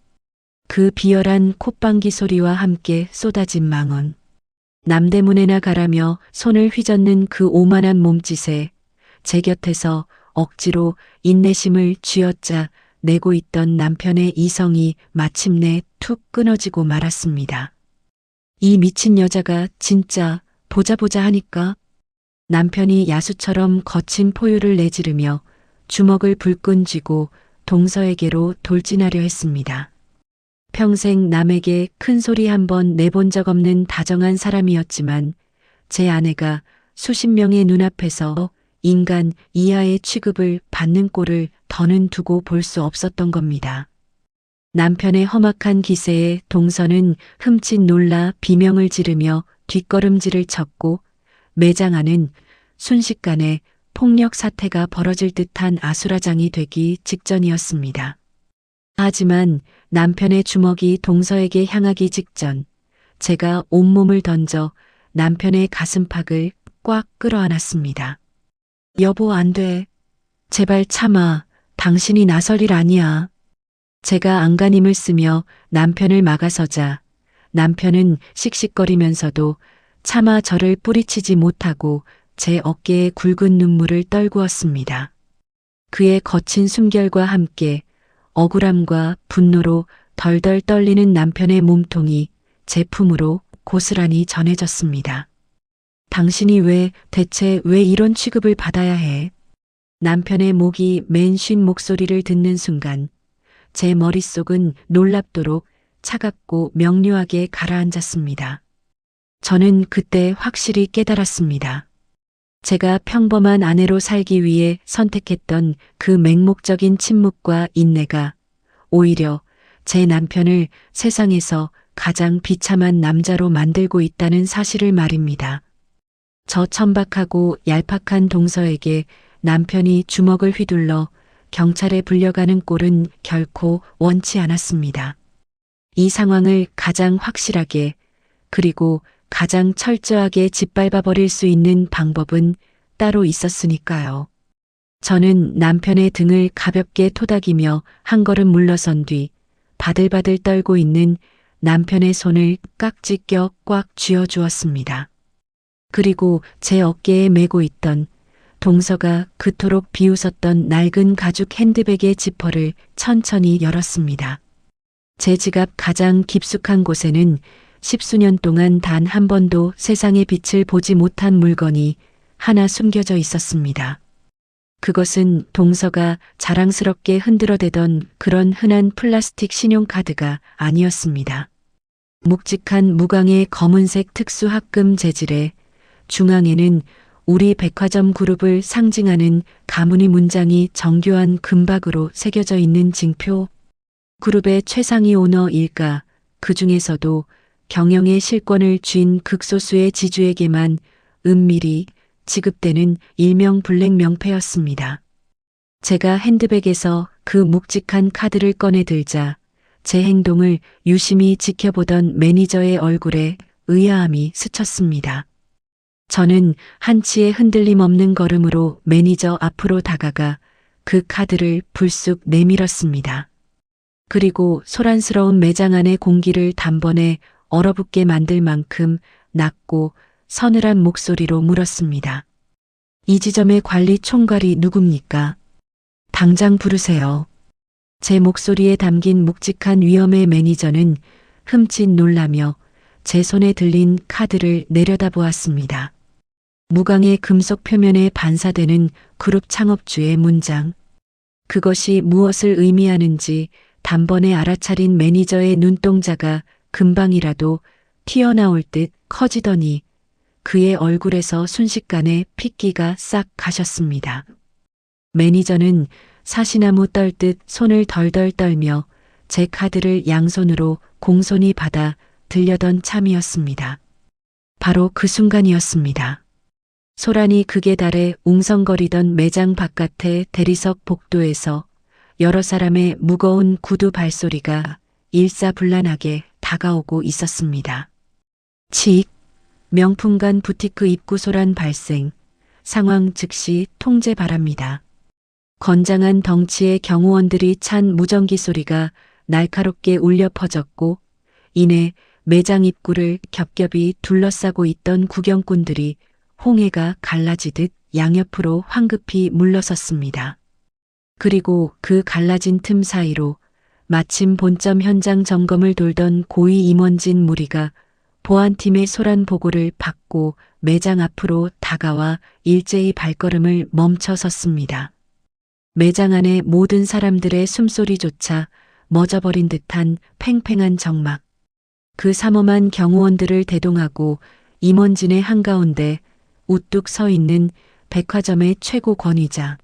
그 비열한 콧방귀 소리와 함께 쏟아진 망언. 남대문에나 가라며 손을 휘젓는 그 오만한 몸짓에 제 곁에서 억지로 인내심을 쥐어짜 내고 있던 남편의 이성이 마침내 툭 끊어지고 말았습니다. 이 미친 여자가 진짜 보자 하니까. 남편이 야수처럼 거친 포효를 내지르며 주먹을 불끈 쥐고 동서에게로 돌진하려 했습니다. 평생 남에게 큰 소리 한 번 내본 적 없는 다정한 사람이었지만 제 아내가 수십 명의 눈앞에서 인간 이하의 취급을 받는 꼴을 더는 두고 볼 수 없었던 겁니다. 남편의 험악한 기세에 동서는 흠칫 놀라 비명을 지르며 뒷걸음질을 쳤고 매장 안은 순식간에 폭력 사태가 벌어질 듯한 아수라장이 되기 직전이었습니다. 하지만 남편의 주먹이 동서에게 향하기 직전 제가 온몸을 던져 남편의 가슴팍을 꽉 끌어안았습니다. 여보, 안 돼. 제발 참아. 당신이 나설 일 아니야. 제가 안간힘을 쓰며 남편을 막아서자 남편은 씩씩거리면서도 차마 저를 뿌리치지 못하고 제 어깨에 굵은 눈물을 떨구었습니다. 그의 거친 숨결과 함께 억울함과 분노로 덜덜 떨리는 남편의 몸통이 제 품으로 고스란히 전해졌습니다. 당신이 대체 왜 이런 취급을 받아야 해? 남편의 목이 맨 쉰 목소리를 듣는 순간 제 머릿속은 놀랍도록 차갑고 명료하게 가라앉았습니다. 저는 그때 확실히 깨달았습니다. 제가 평범한 아내로 살기 위해 선택했던 그 맹목적인 침묵과 인내가 오히려 제 남편을 세상에서 가장 비참한 남자로 만들고 있다는 사실을 말입니다. 저 천박하고 얄팍한 동서에게 남편이 주먹을 휘둘러 경찰에 불려가는 꼴은 결코 원치 않았습니다. 이 상황을 가장 확실하게 그리고 가장 철저하게 짓밟아 버릴 수 있는 방법은 따로 있었으니까요. 저는 남편의 등을 가볍게 토닥이며 한 걸음 물러선 뒤 바들바들 떨고 있는 남편의 손을 깍지 껴 꽉 쥐어주었습니다. 그리고 제 어깨에 메고 있던 동서가 그토록 비웃었던 낡은 가죽 핸드백의 지퍼를 천천히 열었습니다. 제 지갑 가장 깊숙한 곳에는 10수년 동안 단 한 번도 세상의 빛을 보지 못한 물건이 하나 숨겨져 있었습니다. 그것은 동서가 자랑스럽게 흔들어대던 그런 흔한 플라스틱 신용카드가 아니었습니다. 묵직한 무광의 검은색 특수 합금 재질에 중앙에는 우리 백화점 그룹을 상징하는 가문의 문장이 정교한 금박으로 새겨져 있는 징표. 그룹의 최상위 오너 일가, 그 중에서도 경영의 실권을 쥔 극소수의 지주에게만 은밀히 지급되는 일명 블랙 명패였습니다. 제가 핸드백에서 그 묵직한 카드를 꺼내 들자 제 행동을 유심히 지켜보던 매니저의 얼굴에 의아함이 스쳤습니다. 저는 한치의 흔들림 없는 걸음으로 매니저 앞으로 다가가 그 카드를 불쑥 내밀었습니다. 그리고 소란스러운 매장 안의 공기를 단번에 얼어붙게 만들 만큼 낮고 서늘한 목소리로 물었습니다. 이 지점의 관리 총괄이 누굽니까? 당장 부르세요. 제 목소리에 담긴 묵직한 위엄의 매니저는 흠칫 놀라며 제 손에 들린 카드를 내려다보았습니다. 무광의 금속 표면에 반사되는 그룹 창업주의 문장. 그것이 무엇을 의미하는지 단번에 알아차린 매니저의 눈동자가 금방이라도 튀어나올 듯 커지더니 그의 얼굴에서 순식간에 핏기가 싹 가셨습니다. 매니저는 사시나무 떨듯 손을 덜덜 떨며 제 카드를 양손으로 공손히 받아 들려던 참이었습니다. 바로 그 순간이었습니다. 소란이 극에 달해 웅성거리던 매장 바깥의 대리석 복도에서 여러 사람의 무거운 구두 발소리가 일사불란하게 다가오고 있었습니다. 칙! 명품관 부티크 입구 소란 발생. 상황 즉시 통제 바랍니다. 건장한 덩치의 경호원들이 찬 무전기 소리가 날카롭게 울려 퍼졌고 이내 매장 입구를 겹겹이 둘러싸고 있던 구경꾼들이 홍해가 갈라지듯 양옆으로 황급히 물러섰습니다. 그리고 그 갈라진 틈 사이로 마침 본점 현장 점검을 돌던 고위 임원진 무리가 보안팀의 소란 보고를 받고 매장 앞으로 다가와 일제히 발걸음을 멈춰 섰습니다. 매장 안의 모든 사람들의 숨소리조차 멎어버린 듯한 팽팽한 정막. 그 삼엄한 경호원들을 대동하고 임원진의 한가운데 우뚝 서 있는 백화점의 최고 권위자.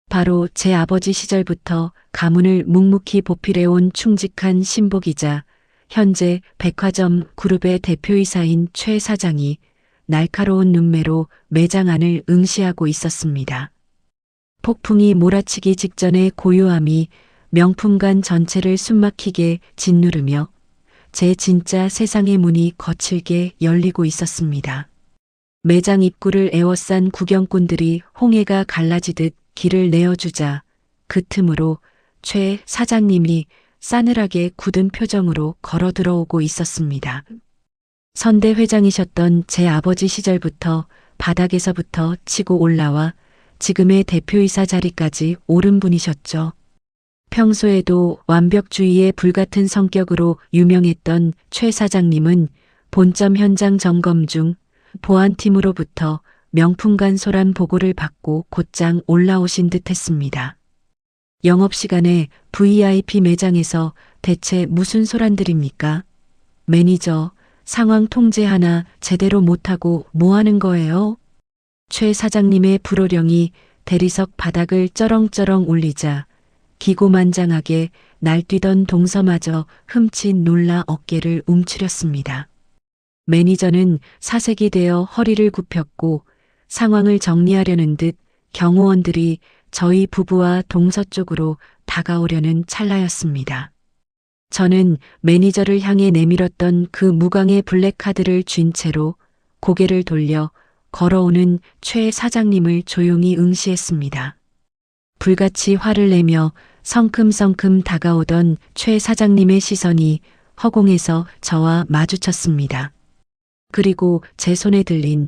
바로 제 아버지 시절부터 가문을 묵묵히 보필해온 충직한 신복이자 현재 백화점 그룹의 대표이사인 최 사장이 날카로운 눈매로 매장 안을 응시하고 있었습니다. 폭풍이 몰아치기 직전의 고요함이 명품관 전체를 숨막히게 짓누르며 제 진짜 세상의 문이 거칠게 열리고 있었습니다. 매장 입구를 에워싼 구경꾼들이 홍해가 갈라지듯 길을 내어주자 그 틈으로 최 사장님이 싸늘하게 굳은 표정으로 걸어 들어오고 있었습니다. 선대 회장이셨던 제 아버지 시절부터 바닥에서부터 치고 올라와 지금의 대표이사 자리까지 오른 분이셨죠. 평소에도 완벽주의의 불같은 성격으로 유명했던 최 사장님은 본점 현장 점검 중 보안팀으로부터 명품관 소란 보고를 받고 곧장 올라오신 듯 했습니다. 영업시간에 VIP 매장에서 대체 무슨 소란들입니까? 매니저, 상황 통제 하나 제대로 못하고 뭐 하는 거예요? 최 사장님의 불호령이 대리석 바닥을 쩌렁쩌렁 울리자 기고만장하게 날뛰던 동서마저 흠칫 놀라 어깨를 움츠렸습니다. 매니저는 사색이 되어 허리를 굽혔고 상황을 정리하려는 듯 경호원들이 저희 부부와 동서 쪽으로 다가오려는 찰나였습니다. 저는 매니저를 향해 내밀었던 그 무광의 블랙카드를 쥔 채로 고개를 돌려 걸어오는 최 사장님을 조용히 응시했습니다. 불같이 화를 내며 성큼성큼 다가오던 최 사장님의 시선이 허공에서 저와 마주쳤습니다. 그리고 제 손에 들린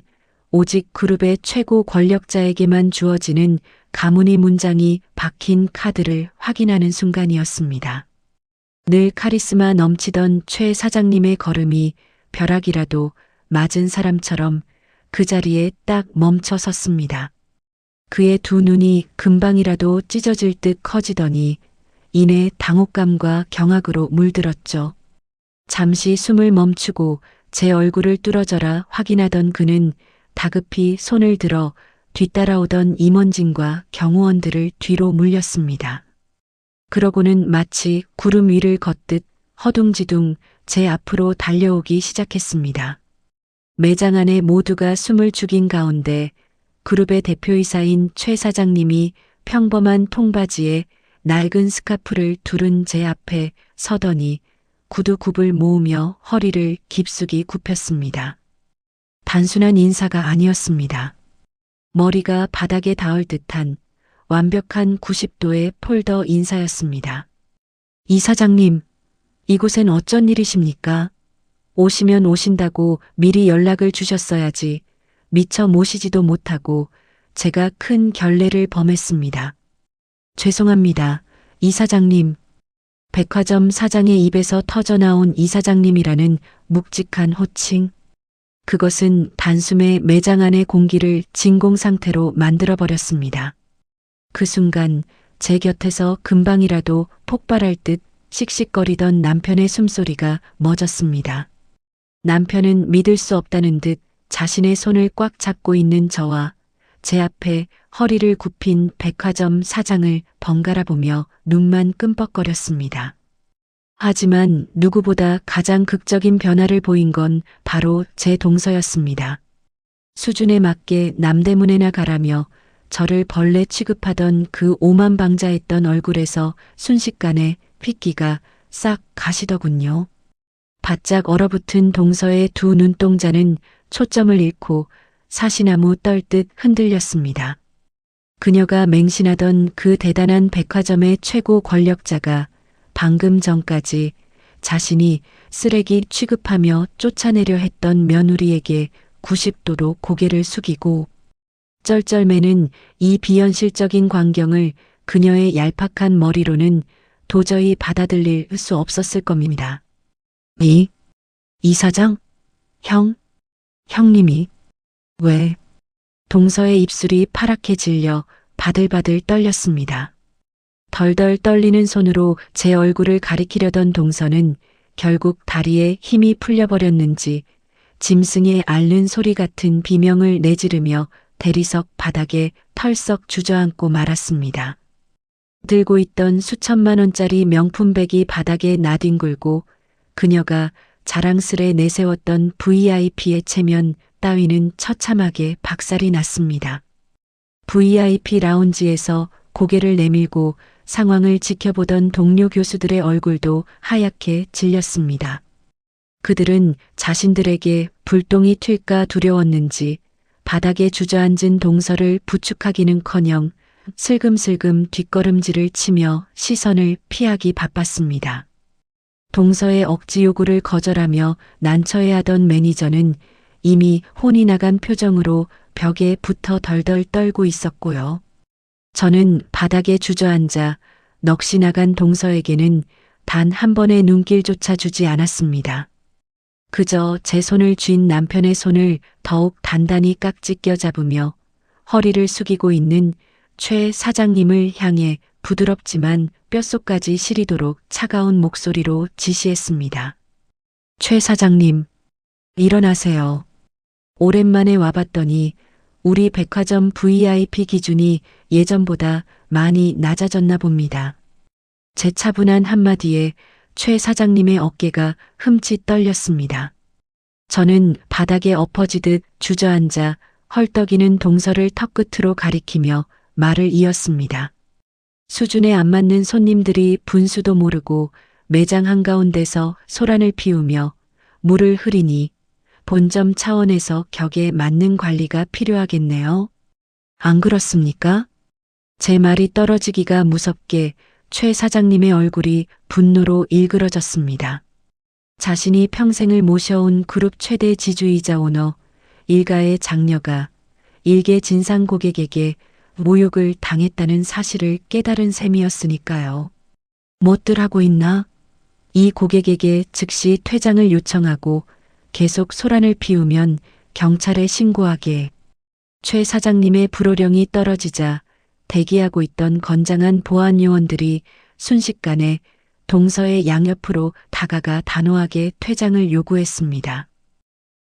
오직 그룹의 최고 권력자에게만 주어지는 가문의 문장이 박힌 카드를 확인하는 순간이었습니다. 늘 카리스마 넘치던 최 사장님의 걸음이 벼락이라도 맞은 사람처럼 그 자리에 딱 멈춰 섰습니다. 그의 두 눈이 금방이라도 찢어질 듯 커지더니 이내 당혹감과 경악으로 물들었죠. 잠시 숨을 멈추고 제 얼굴을 뚫어져라 확인하던 그는 다급히 손을 들어 뒤따라오던 임원진과 경호원들을 뒤로 물렸습니다. 그러고는 마치 구름 위를 걷듯 허둥지둥 제 앞으로 달려오기 시작했습니다. 매장 안에 모두가 숨을 죽인 가운데 그룹의 대표이사인 최 사장님이 평범한 통바지에 낡은 스카프를 두른 제 앞에 서더니 구두굽을 모으며 허리를 깊숙이 굽혔습니다. 단순한 인사가 아니었습니다. 머리가 바닥에 닿을 듯한 완벽한 90도의 폴더 인사였습니다. 이 사장님, 이곳엔 어쩐 일이십니까? 오시면 오신다고 미리 연락을 주셨어야지. 미처 모시지도 못하고 제가 큰 결례를 범했습니다. 죄송합니다. 이 사장님. 백화점 사장의 입에서 터져나온 이 사장님이라는 묵직한 호칭. 그것은 단숨에 매장 안의 공기를 진공 상태로 만들어버렸습니다. 그 순간 제 곁에서 금방이라도 폭발할 듯 씩씩거리던 남편의 숨소리가 멎었습니다. 남편은 믿을 수 없다는 듯 자신의 손을 꽉 잡고 있는 저와 제 앞에 허리를 굽힌 백화점 사장을 번갈아 보며 눈만 끔뻑거렸습니다. 하지만 누구보다 가장 극적인 변화를 보인 건 바로 제 동서였습니다. 수준에 맞게 남대문에나 가라며 저를 벌레 취급하던 그 오만방자했던 얼굴에서 순식간에 핏기가 싹 가시더군요. 바짝 얼어붙은 동서의 두 눈동자는 초점을 잃고 사시나무 떨듯 흔들렸습니다. 그녀가 맹신하던 그 대단한 백화점의 최고 권력자가 방금 전까지 자신이 쓰레기 취급하며 쫓아내려 했던 며느리에게 90도로 고개를 숙이고 쩔쩔매는 이 비현실적인 광경을 그녀의 얄팍한 머리로는 도저히 받아들일 수 없었을 겁니다. 이 사장? 형님이 왜? 동서의 입술이 파랗게 질려 바들바들 떨렸습니다. 덜덜 떨리는 손으로 제 얼굴을 가리키려던 동서는 결국 다리에 힘이 풀려버렸는지 짐승의 앓는 소리 같은 비명을 내지르며 대리석 바닥에 털썩 주저앉고 말았습니다. 들고 있던 수천만 원짜리 명품백이 바닥에 나뒹굴고 그녀가 자랑스레 내세웠던 VIP의 체면 따위는 처참하게 박살이 났습니다. VIP 라운지에서 고개를 내밀고 상황을 지켜보던 동료 교수들의 얼굴도 하얗게 질렸습니다. 그들은 자신들에게 불똥이 튈까 두려웠는지 바닥에 주저앉은 동서를 부축하기는커녕 슬금슬금 뒷걸음질을 치며 시선을 피하기 바빴습니다. 동서의 억지 요구를 거절하며 난처해하던 매니저는 이미 혼이 나간 표정으로 벽에 붙어 덜덜 떨고 있었고요. 저는 바닥에 주저앉아 넋이 나간 동서에게는 단 한 번의 눈길조차 주지 않았습니다. 그저 제 손을 쥔 남편의 손을 더욱 단단히 깍지 껴잡으며 허리를 숙이고 있는 최 사장님을 향해 부드럽지만 뼛속까지 시리도록 차가운 목소리로 지시했습니다. 최 사장님, 일어나세요. 오랜만에 와봤더니 우리 백화점 VIP 기준이 예전보다 많이 낮아졌나 봅니다. 제 차분한 한마디에 최 사장님의 어깨가 흠칫 떨렸습니다. 저는 바닥에 엎어지듯 주저앉아 헐떡이는 동서를 턱끝으로 가리키며 말을 이었습니다. 수준에 안 맞는 손님들이 분수도 모르고 매장 한가운데서 소란을 피우며 물을 흐리니 본점 차원에서 격에 맞는 관리가 필요하겠네요. 안 그렇습니까? 제 말이 떨어지기가 무섭게 최 사장님의 얼굴이 분노로 일그러졌습니다. 자신이 평생을 모셔온 그룹 최대 지주이자 오너, 일가의 장녀가 일개 진상 고객에게 모욕을 당했다는 사실을 깨달은 셈이었으니까요. 못들 하고 있나? 이 고객에게 즉시 퇴장을 요청하고 계속 소란을 피우면 경찰에 신고하게. 최 사장님의 불호령이 떨어지자 대기하고 있던 건장한 보안 요원들이 순식간에 동서의 양옆으로 다가가 단호하게 퇴장을 요구했습니다.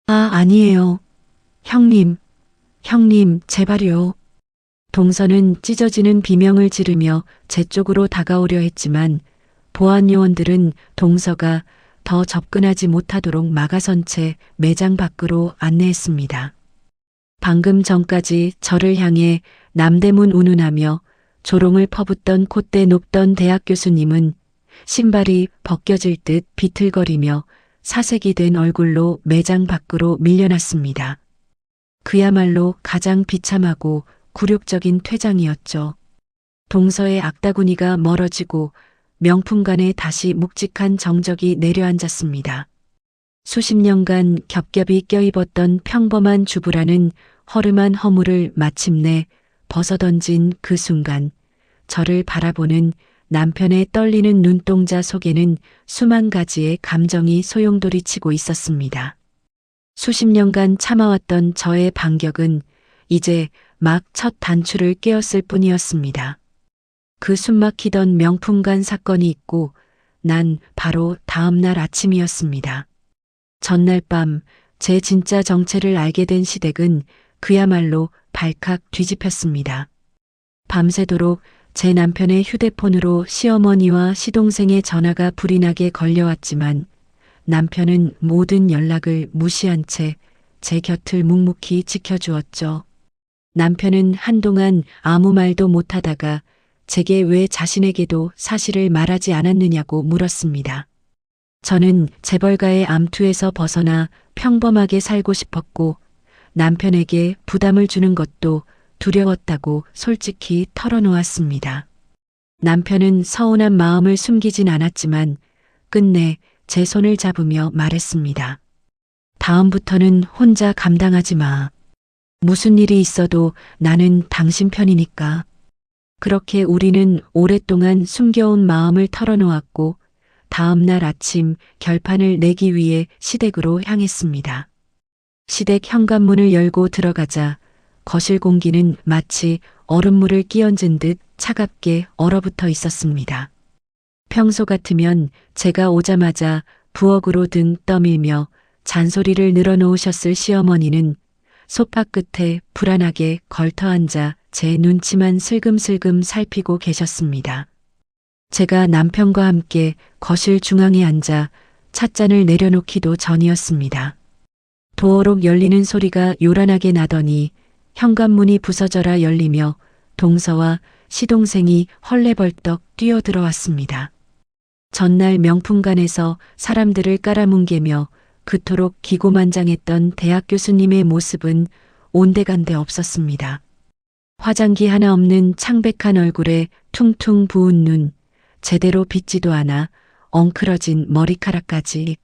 아니에요. 형님, 제발요. 동서는 찢어지는 비명을 지르며 제 쪽으로 다가오려 했지만 보안 요원들은 동서가 더 접근하지 못하도록 막아선 채 매장 밖으로 안내했습니다. 방금 전까지 저를 향해 남대문 운운하며 조롱을 퍼붓던 콧대 높던 대학 교수님은 신발이 벗겨질 듯 비틀거리며 사색이 된 얼굴로 매장 밖으로 밀려났습니다. 그야말로 가장 비참하고 굴욕적인 퇴장이었죠. 동서의 악다구니가 멀어지고 명품관에 다시 묵직한 정적이 내려앉았습니다. 수십 년간 겹겹이 껴입었던 평범한 주부라는 허름한 허물을 마침내 벗어던진 그 순간 저를 바라보는 남편의 떨리는 눈동자 속에는 수만 가지의 감정이 소용돌이치고 있었습니다. 수십 년간 참아왔던 저의 반격은 이제 막 첫 단추를 깨었을 뿐이었습니다. 그 숨막히던 명품관 사건이 있고 난 바로 다음 날 아침이었습니다. 전날 밤 제 진짜 정체를 알게 된 시댁은 그야말로 발칵 뒤집혔습니다. 밤새도록 제 남편의 휴대폰으로 시어머니와 시동생의 전화가 불이 나게 걸려왔지만 남편은 모든 연락을 무시한 채 제 곁을 묵묵히 지켜주었죠. 남편은 한동안 아무 말도 못하다가 제게 왜 자신에게도 사실을 말하지 않았느냐고 물었습니다. 저는 재벌가의 암투에서 벗어나 평범하게 살고 싶었고 남편에게 부담을 주는 것도 두려웠다고 솔직히 털어놓았습니다. 남편은 서운한 마음을 숨기진 않았지만 끝내 제 손을 잡으며 말했습니다. 다음부터는 혼자 감당하지 마. 무슨 일이 있어도 나는 당신 편이니까. 그렇게 우리는 오랫동안 숨겨온 마음을 털어놓았고 다음 날 아침 결판을 내기 위해 시댁으로 향했습니다. 시댁 현관문을 열고 들어가자 거실 공기는 마치 얼음물을 끼얹은 듯 차갑게 얼어붙어 있었습니다. 평소 같으면 제가 오자마자 부엌으로 등 떠밀며 잔소리를 늘어놓으셨을 시어머니는 소파 끝에 불안하게 걸터앉아 제 눈치만 슬금슬금 살피고 계셨습니다. 제가 남편과 함께 거실 중앙에 앉아 찻잔을 내려놓기도 전이었습니다. 도어록 열리는 소리가 요란하게 나더니 현관문이 부서져라 열리며 동서와 시동생이 헐레벌떡 뛰어들어왔습니다. 전날 명품관에서 사람들을 깔아뭉개며 그토록 기고만장했던 대학 교수님의 모습은 온데간데 없었습니다. 화장기 하나 없는 창백한 얼굴에 퉁퉁 부은 눈, 제대로 빗지도 않아 엉클어진 머리카락까지.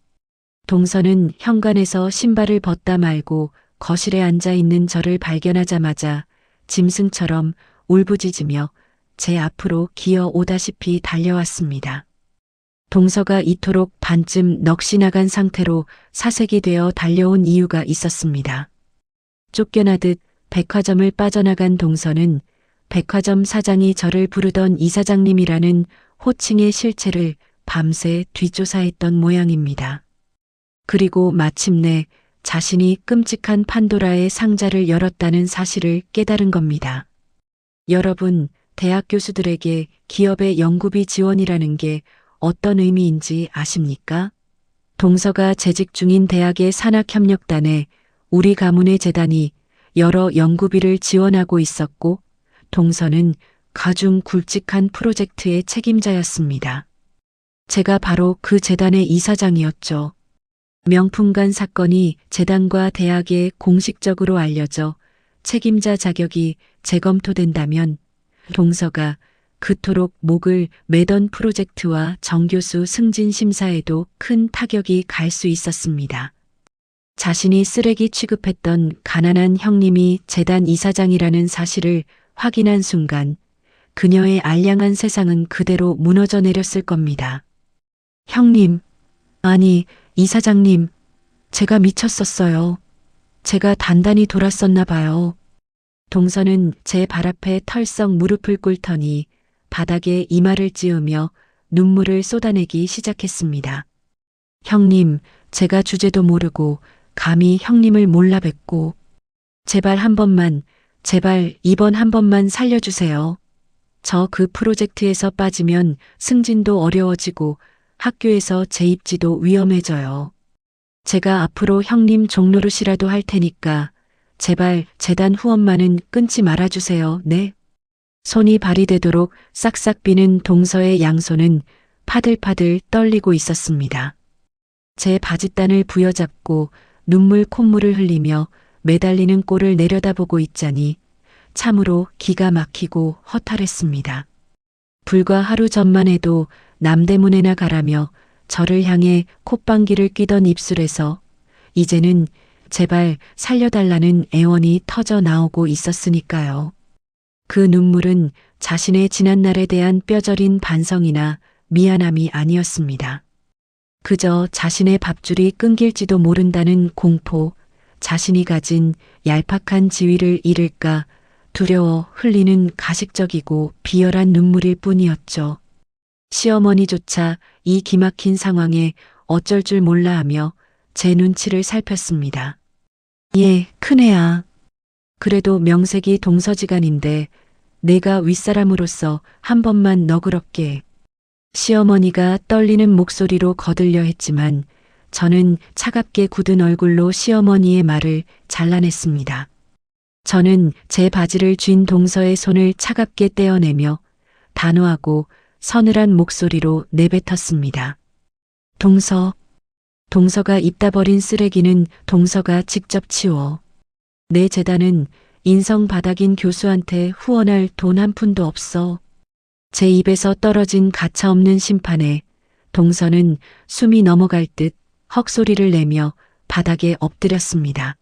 동서는 현관에서 신발을 벗다 말고 거실에 앉아 있는 저를 발견하자마자 짐승처럼 울부짖으며 제 앞으로 기어 오다시피 달려왔습니다. 동서가 이토록 반쯤 넋이 나간 상태로 사색이 되어 달려온 이유가 있었습니다. 쫓겨나듯 백화점을 빠져나간 동서는 백화점 사장이 저를 부르던 이사장님이라는 호칭의 실체를 밤새 뒷조사했던 모양입니다. 그리고 마침내 자신이 끔찍한 판도라의 상자를 열었다는 사실을 깨달은 겁니다. 여러분, 대학 교수들에게 기업의 연구비 지원이라는 게 어떤 의미인지 아십니까? 동서가 재직 중인 대학의 산학협력단에 우리 가문의 재단이 여러 연구비를 지원하고 있었고 동서는 가중 굵직한 프로젝트의 책임자였습니다. 제가 바로 그 재단의 이사장이었죠. 명품관 사건이 재단과 대학에 공식적으로 알려져 책임자 자격이 재검토된다면 동서가 그토록 목을 매던 프로젝트와 정교수 승진 심사에도 큰 타격이 갈 수 있었습니다. 자신이 쓰레기 취급했던 가난한 형님이 재단 이사장이라는 사실을 확인한 순간 그녀의 알량한 세상은 그대로 무너져 내렸을 겁니다. 형님, 아니, 이사장님, 제가 미쳤었어요. 제가 단단히 돌았었나 봐요. 동서는 제 발 앞에 털썩 무릎을 꿇더니 바닥에 이마를 찌우며 눈물을 쏟아내기 시작했습니다. 형님, 제가 주제도 모르고 감히 형님을 몰라 뵙고 제발 한 번만, 제발 이번 한 번만 살려주세요. 저 그 프로젝트에서 빠지면 승진도 어려워지고 학교에서 제 입지도 위험해져요. 제가 앞으로 형님 종노릇이라도 할 테니까 제발 재단 후원만은 끊지 말아주세요. 네. 손이 발이 되도록 싹싹 비는 동서의 양손은 파들파들 떨리고 있었습니다. 제 바짓단을 부여잡고 눈물 콧물을 흘리며 매달리는 꼴을 내려다보고 있자니 참으로 기가 막히고 허탈했습니다. 불과 하루 전만 해도 남대문에나 가라며 저를 향해 콧방귀를 뀌던 입술에서 이제는 제발 살려달라는 애원이 터져 나오고 있었으니까요. 그 눈물은 자신의 지난날에 대한 뼈저린 반성이나 미안함이 아니었습니다. 그저 자신의 밥줄이 끊길지도 모른다는 공포, 자신이 가진 얄팍한 지위를 잃을까 두려워 흘리는 가식적이고 비열한 눈물일 뿐이었죠. 시어머니조차 이 기막힌 상황에 어쩔 줄 몰라 하며 제 눈치를 살폈습니다. 예, 큰애야. 그래도 명색이 동서지간인데 내가 윗사람으로서 한 번만 너그럽게. 시어머니가 떨리는 목소리로 거들려 했지만 저는 차갑게 굳은 얼굴로 시어머니의 말을 잘라냈습니다. 저는 제 바지를 쥔 동서의 손을 차갑게 떼어내며 단호하고 서늘한 목소리로 내뱉었습니다. 동서가 입다 버린 쓰레기는 동서가 직접 치워. 내 재단은 인성 바닥인 교수한테 후원할 돈 한 푼도 없어. 제 입에서 떨어진 가차없는 심판에 동서는 숨이 넘어갈 듯 헉소리를 내며 바닥에 엎드렸습니다.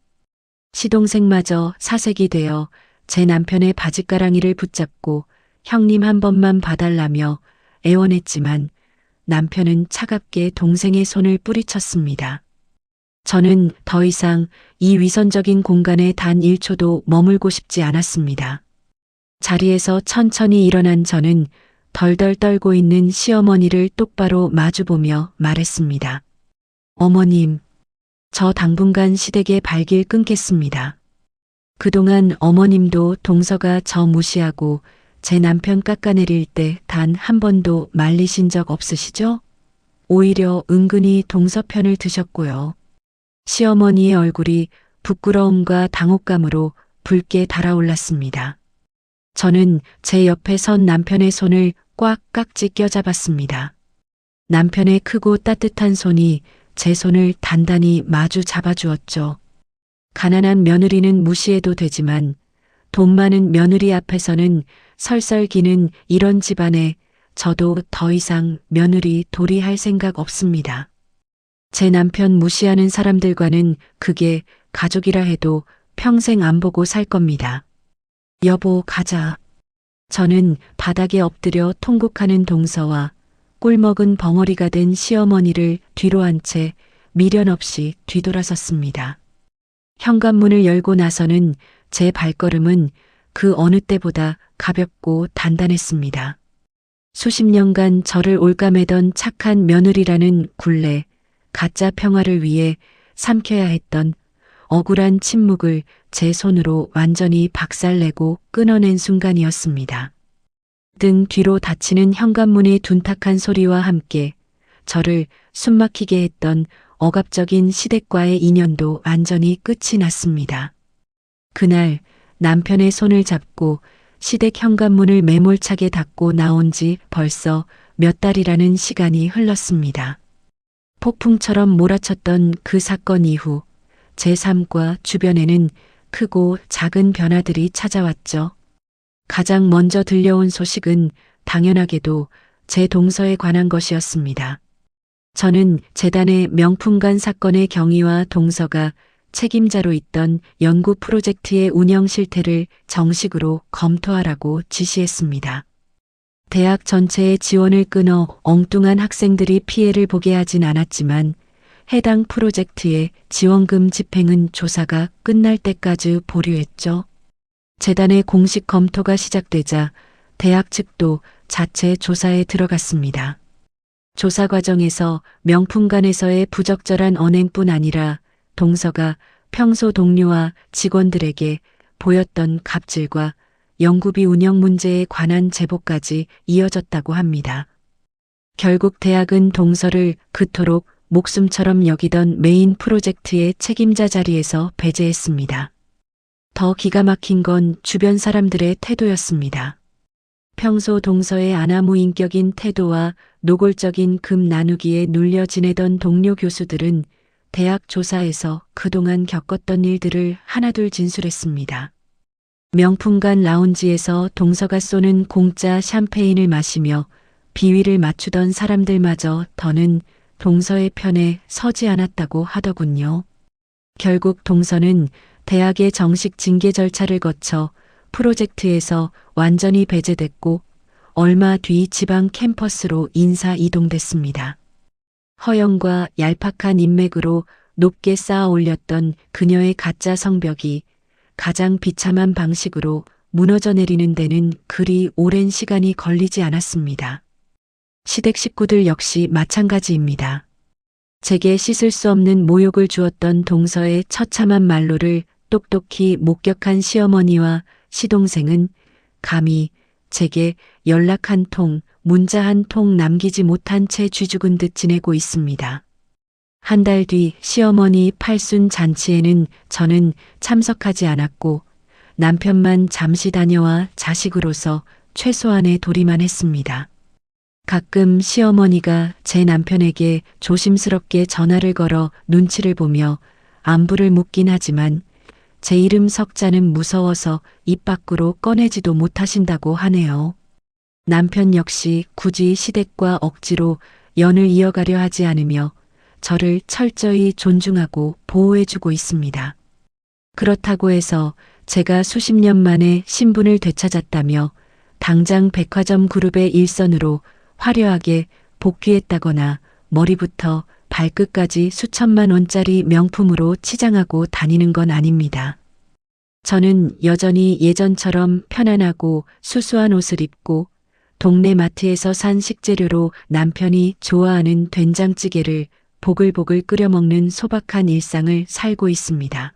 시동생마저 사색이 되어 제 남편의 바짓가랑이를 붙잡고 형님 한 번만 봐달라며 애원했지만 남편은 차갑게 동생의 손을 뿌리쳤습니다. 저는 더 이상 이 위선적인 공간에 단 1초도 머물고 싶지 않았습니다. 자리에서 천천히 일어난 저는 덜덜 떨고 있는 시어머니를 똑바로 마주보며 말했습니다. 어머님, 저 당분간 시댁의 발길 끊겠습니다. 그동안 어머님도 동서가 저 무시하고 제 남편 깎아내릴 때 단 한 번도 말리신 적 없으시죠? 오히려 은근히 동서 편을 드셨고요. 시어머니의 얼굴이 부끄러움과 당혹감으로 붉게 달아올랐습니다. 저는 제 옆에 선 남편의 손을 꽉 깍지 껴잡았습니다. 남편의 크고 따뜻한 손이 제 손을 단단히 마주 잡아주었죠. 가난한 며느리는 무시해도 되지만 돈 많은 며느리 앞에서는 설설기는 이런 집안에 저도 더 이상 며느리 도리할 생각 없습니다. 제 남편 무시하는 사람들과는 그게 가족이라 해도 평생 안 보고 살 겁니다. 여보, 가자. 저는 바닥에 엎드려 통곡하는 동서와 꿀먹은 벙어리가 된 시어머니를 뒤로 한 채 미련 없이 뒤돌아섰습니다. 현관문을 열고 나서는 제 발걸음은 그 어느 때보다 가볍고 단단했습니다. 수십 년간 저를 올가매던 착한 며느리라는 굴레, 가짜 평화를 위해 삼켜야 했던 억울한 침묵을 제 손으로 완전히 박살내고 끊어낸 순간이었습니다. 등 뒤로 닫히는 현관문의 둔탁한 소리와 함께 저를 숨막히게 했던 억압적인 시댁과의 인연도 완전히 끝이 났습니다. 그날 남편의 손을 잡고 시댁 현관문을 매몰차게 닫고 나온 지 벌써 몇 달이라는 시간이 흘렀습니다. 폭풍처럼 몰아쳤던 그 사건 이후 제 삶과 주변에는 크고 작은 변화들이 찾아왔죠. 가장 먼저 들려온 소식은 당연하게도 제 동서에 관한 것이었습니다. 저는 재단의 명품관 사건의 경위와 동서가 책임자로 있던 연구 프로젝트의 운영 실태를 정식으로 검토하라고 지시했습니다. 대학 전체의 지원을 끊어 엉뚱한 학생들이 피해를 보게 하진 않았지만 해당 프로젝트의 지원금 집행은 조사가 끝날 때까지 보류했죠. 재단의 공식 검토가 시작되자 대학 측도 자체 조사에 들어갔습니다. 조사 과정에서 명품관에서의 부적절한 언행뿐 아니라 동서가 평소 동료와 직원들에게 보였던 갑질과 연구비 운영 문제에 관한 제보까지 이어졌다고 합니다. 결국 대학은 동서를 그토록 목숨처럼 여기던 메인 프로젝트의 책임자 자리에서 배제했습니다. 더 기가 막힌 건 주변 사람들의 태도였습니다. 평소 동서의 아나무인격인 태도와 노골적인 금 나누기에 눌려 지내던 동료 교수들은 대학 조사에서 그동안 겪었던 일들을 하나둘 진술했습니다. 명품관 라운지에서 동서가 쏘는 공짜 샴페인을 마시며 비위를 맞추던 사람들마저 더는 동서의 편에 서지 않았다고 하더군요. 결국 동서는 대학의 정식 징계 절차를 거쳐 프로젝트에서 완전히 배제됐고 얼마 뒤 지방 캠퍼스로 인사 이동됐습니다. 허영과 얄팍한 인맥으로 높게 쌓아 올렸던 그녀의 가짜 성벽이 가장 비참한 방식으로 무너져 내리는 데는 그리 오랜 시간이 걸리지 않았습니다. 시댁 식구들 역시 마찬가지입니다. 제게 씻을 수 없는 모욕을 주었던 동서의 처참한 말로를 똑똑히 목격한 시어머니와 시동생은 감히 제게 연락 한 통, 문자 한 통 남기지 못한 채 쥐죽은 듯 지내고 있습니다. 한 달 뒤 시어머니 팔순 잔치에는 저는 참석하지 않았고 남편만 잠시 다녀와 자식으로서 최소한의 도리만 했습니다. 가끔 시어머니가 제 남편에게 조심스럽게 전화를 걸어 눈치를 보며 안부를 묻긴 하지만 제 이름 석자는 무서워서 입 밖으로 꺼내지도 못하신다고 하네요. 남편 역시 굳이 시댁과 억지로 연을 이어가려 하지 않으며 저를 철저히 존중하고 보호해주고 있습니다. 그렇다고 해서 제가 수십 년 만에 신분을 되찾았다며 당장 백화점 그룹의 일선으로 화려하게 복귀했다거나 머리부터 발끝까지 수천만 원짜리 명품으로 치장하고 다니는 건 아닙니다. 저는 여전히 예전처럼 편안하고 수수한 옷을 입고 동네 마트에서 산 식재료로 남편이 좋아하는 된장찌개를 보글보글 끓여 먹는 소박한 일상을 살고 있습니다.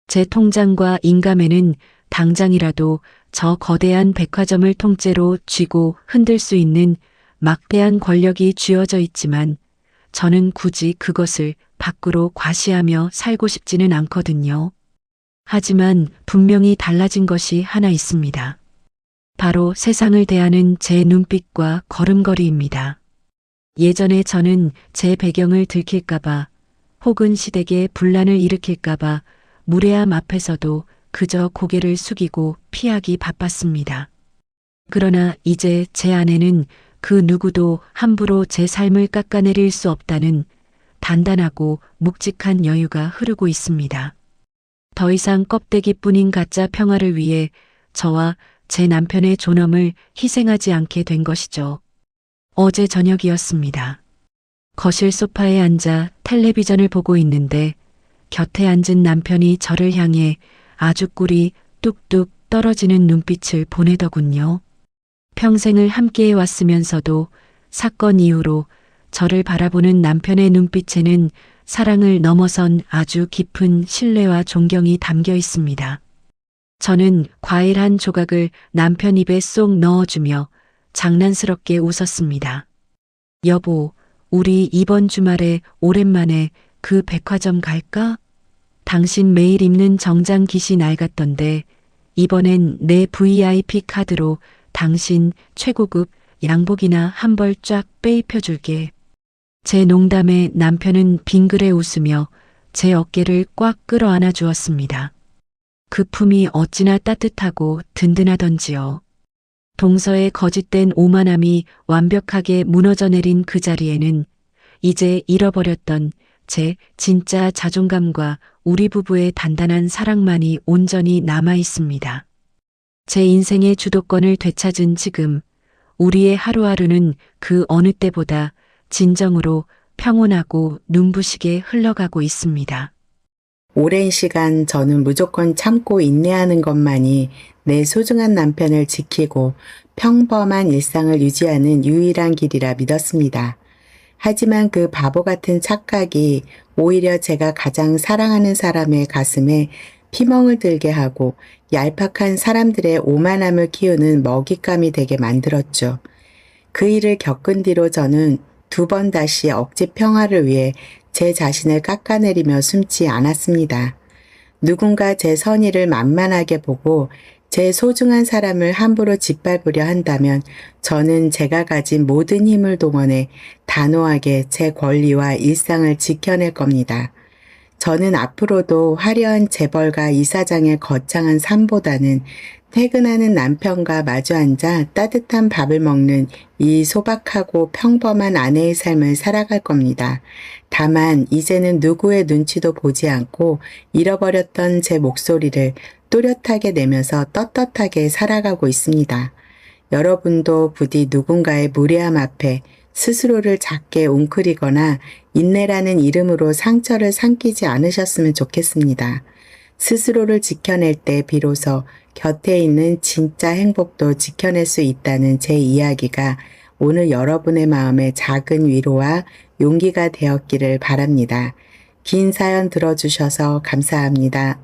제 통장과 인감에는 당장이라도 저 거대한 백화점을 통째로 쥐고 흔들 수 있는 막대한 권력이 쥐어져 있지만 저는 굳이 그것을 밖으로 과시하며 살고 싶지는 않거든요. 하지만 분명히 달라진 것이 하나 있습니다. 바로 세상을 대하는 제 눈빛과 걸음걸이입니다. 예전에 저는 제 배경을 들킬까봐 혹은 시댁에 분란을 일으킬까봐 무례함 앞에서도 그저 고개를 숙이고 피하기 바빴습니다. 그러나 이제 제 안에는 그 누구도 함부로 제 삶을 깎아내릴 수 없다는 단단하고 묵직한 여유가 흐르고 있습니다. 더 이상 껍데기뿐인 가짜 평화를 위해 저와 제 남편의 존엄을 희생하지 않게 된 것이죠. 어제 저녁이었습니다. 거실 소파에 앉아 텔레비전을 보고 있는데 곁에 앉은 남편이 저를 향해 아주 꿀이 뚝뚝 떨어지는 눈빛을 보내더군요. 평생을 함께해 왔으면서도 사건 이후로 저를 바라보는 남편의 눈빛에는 사랑을 넘어선 아주 깊은 신뢰와 존경이 담겨 있습니다. 저는 과일 한 조각을 남편 입에 쏙 넣어주며 장난스럽게 웃었습니다. 여보, 우리 이번 주말에 오랜만에 그 백화점 갈까? 당신 매일 입는 정장 깃이 낡았던데 이번엔 내 VIP 카드로 당신 최고급 양복이나 한 벌 쫙 빼입혀줄게. 제 농담에 남편은 빙그레 웃으며 제 어깨를 꽉 끌어안아 주었습니다. 그 품이 어찌나 따뜻하고 든든하던지요. 동서의 거짓된 오만함이 완벽하게 무너져 내린 그 자리에는 이제 잃어버렸던 제 진짜 자존감과 우리 부부의 단단한 사랑만이 온전히 남아 있습니다. 제 인생의 주도권을 되찾은 지금, 우리의 하루하루는 그 어느 때보다 진정으로 평온하고 눈부시게 흘러가고 있습니다. 오랜 시간 저는 무조건 참고 인내하는 것만이 내 소중한 남편을 지키고 평범한 일상을 유지하는 유일한 길이라 믿었습니다. 하지만 그 바보 같은 착각이 오히려 제가 가장 사랑하는 사람의 가슴에 피멍을 들게 하고 얄팍한 사람들의 오만함을 키우는 먹잇감이 되게 만들었죠. 그 일을 겪은 뒤로 저는 2번 다시 억지 평화를 위해 제 자신을 깎아내리며 숨지 않았습니다. 누군가 제 선의를 만만하게 보고 제 소중한 사람을 함부로 짓밟으려 한다면 저는 제가 가진 모든 힘을 동원해 단호하게 제 권리와 일상을 지켜낼 겁니다. 저는 앞으로도 화려한 재벌가 이사장의 거창한 삶보다는 퇴근하는 남편과 마주 앉아 따뜻한 밥을 먹는 이 소박하고 평범한 아내의 삶을 살아갈 겁니다. 다만 이제는 누구의 눈치도 보지 않고 잃어버렸던 제 목소리를 또렷하게 내면서 떳떳하게 살아가고 있습니다. 여러분도 부디 누군가의 무례함 앞에 스스로를 작게 웅크리거나 인내라는 이름으로 상처를 삼키지 않으셨으면 좋겠습니다. 스스로를 지켜낼 때 비로소 곁에 있는 진짜 행복도 지켜낼 수 있다는 제 이야기가 오늘 여러분의 마음에 작은 위로와 용기가 되었기를 바랍니다. 긴 사연 들어주셔서 감사합니다.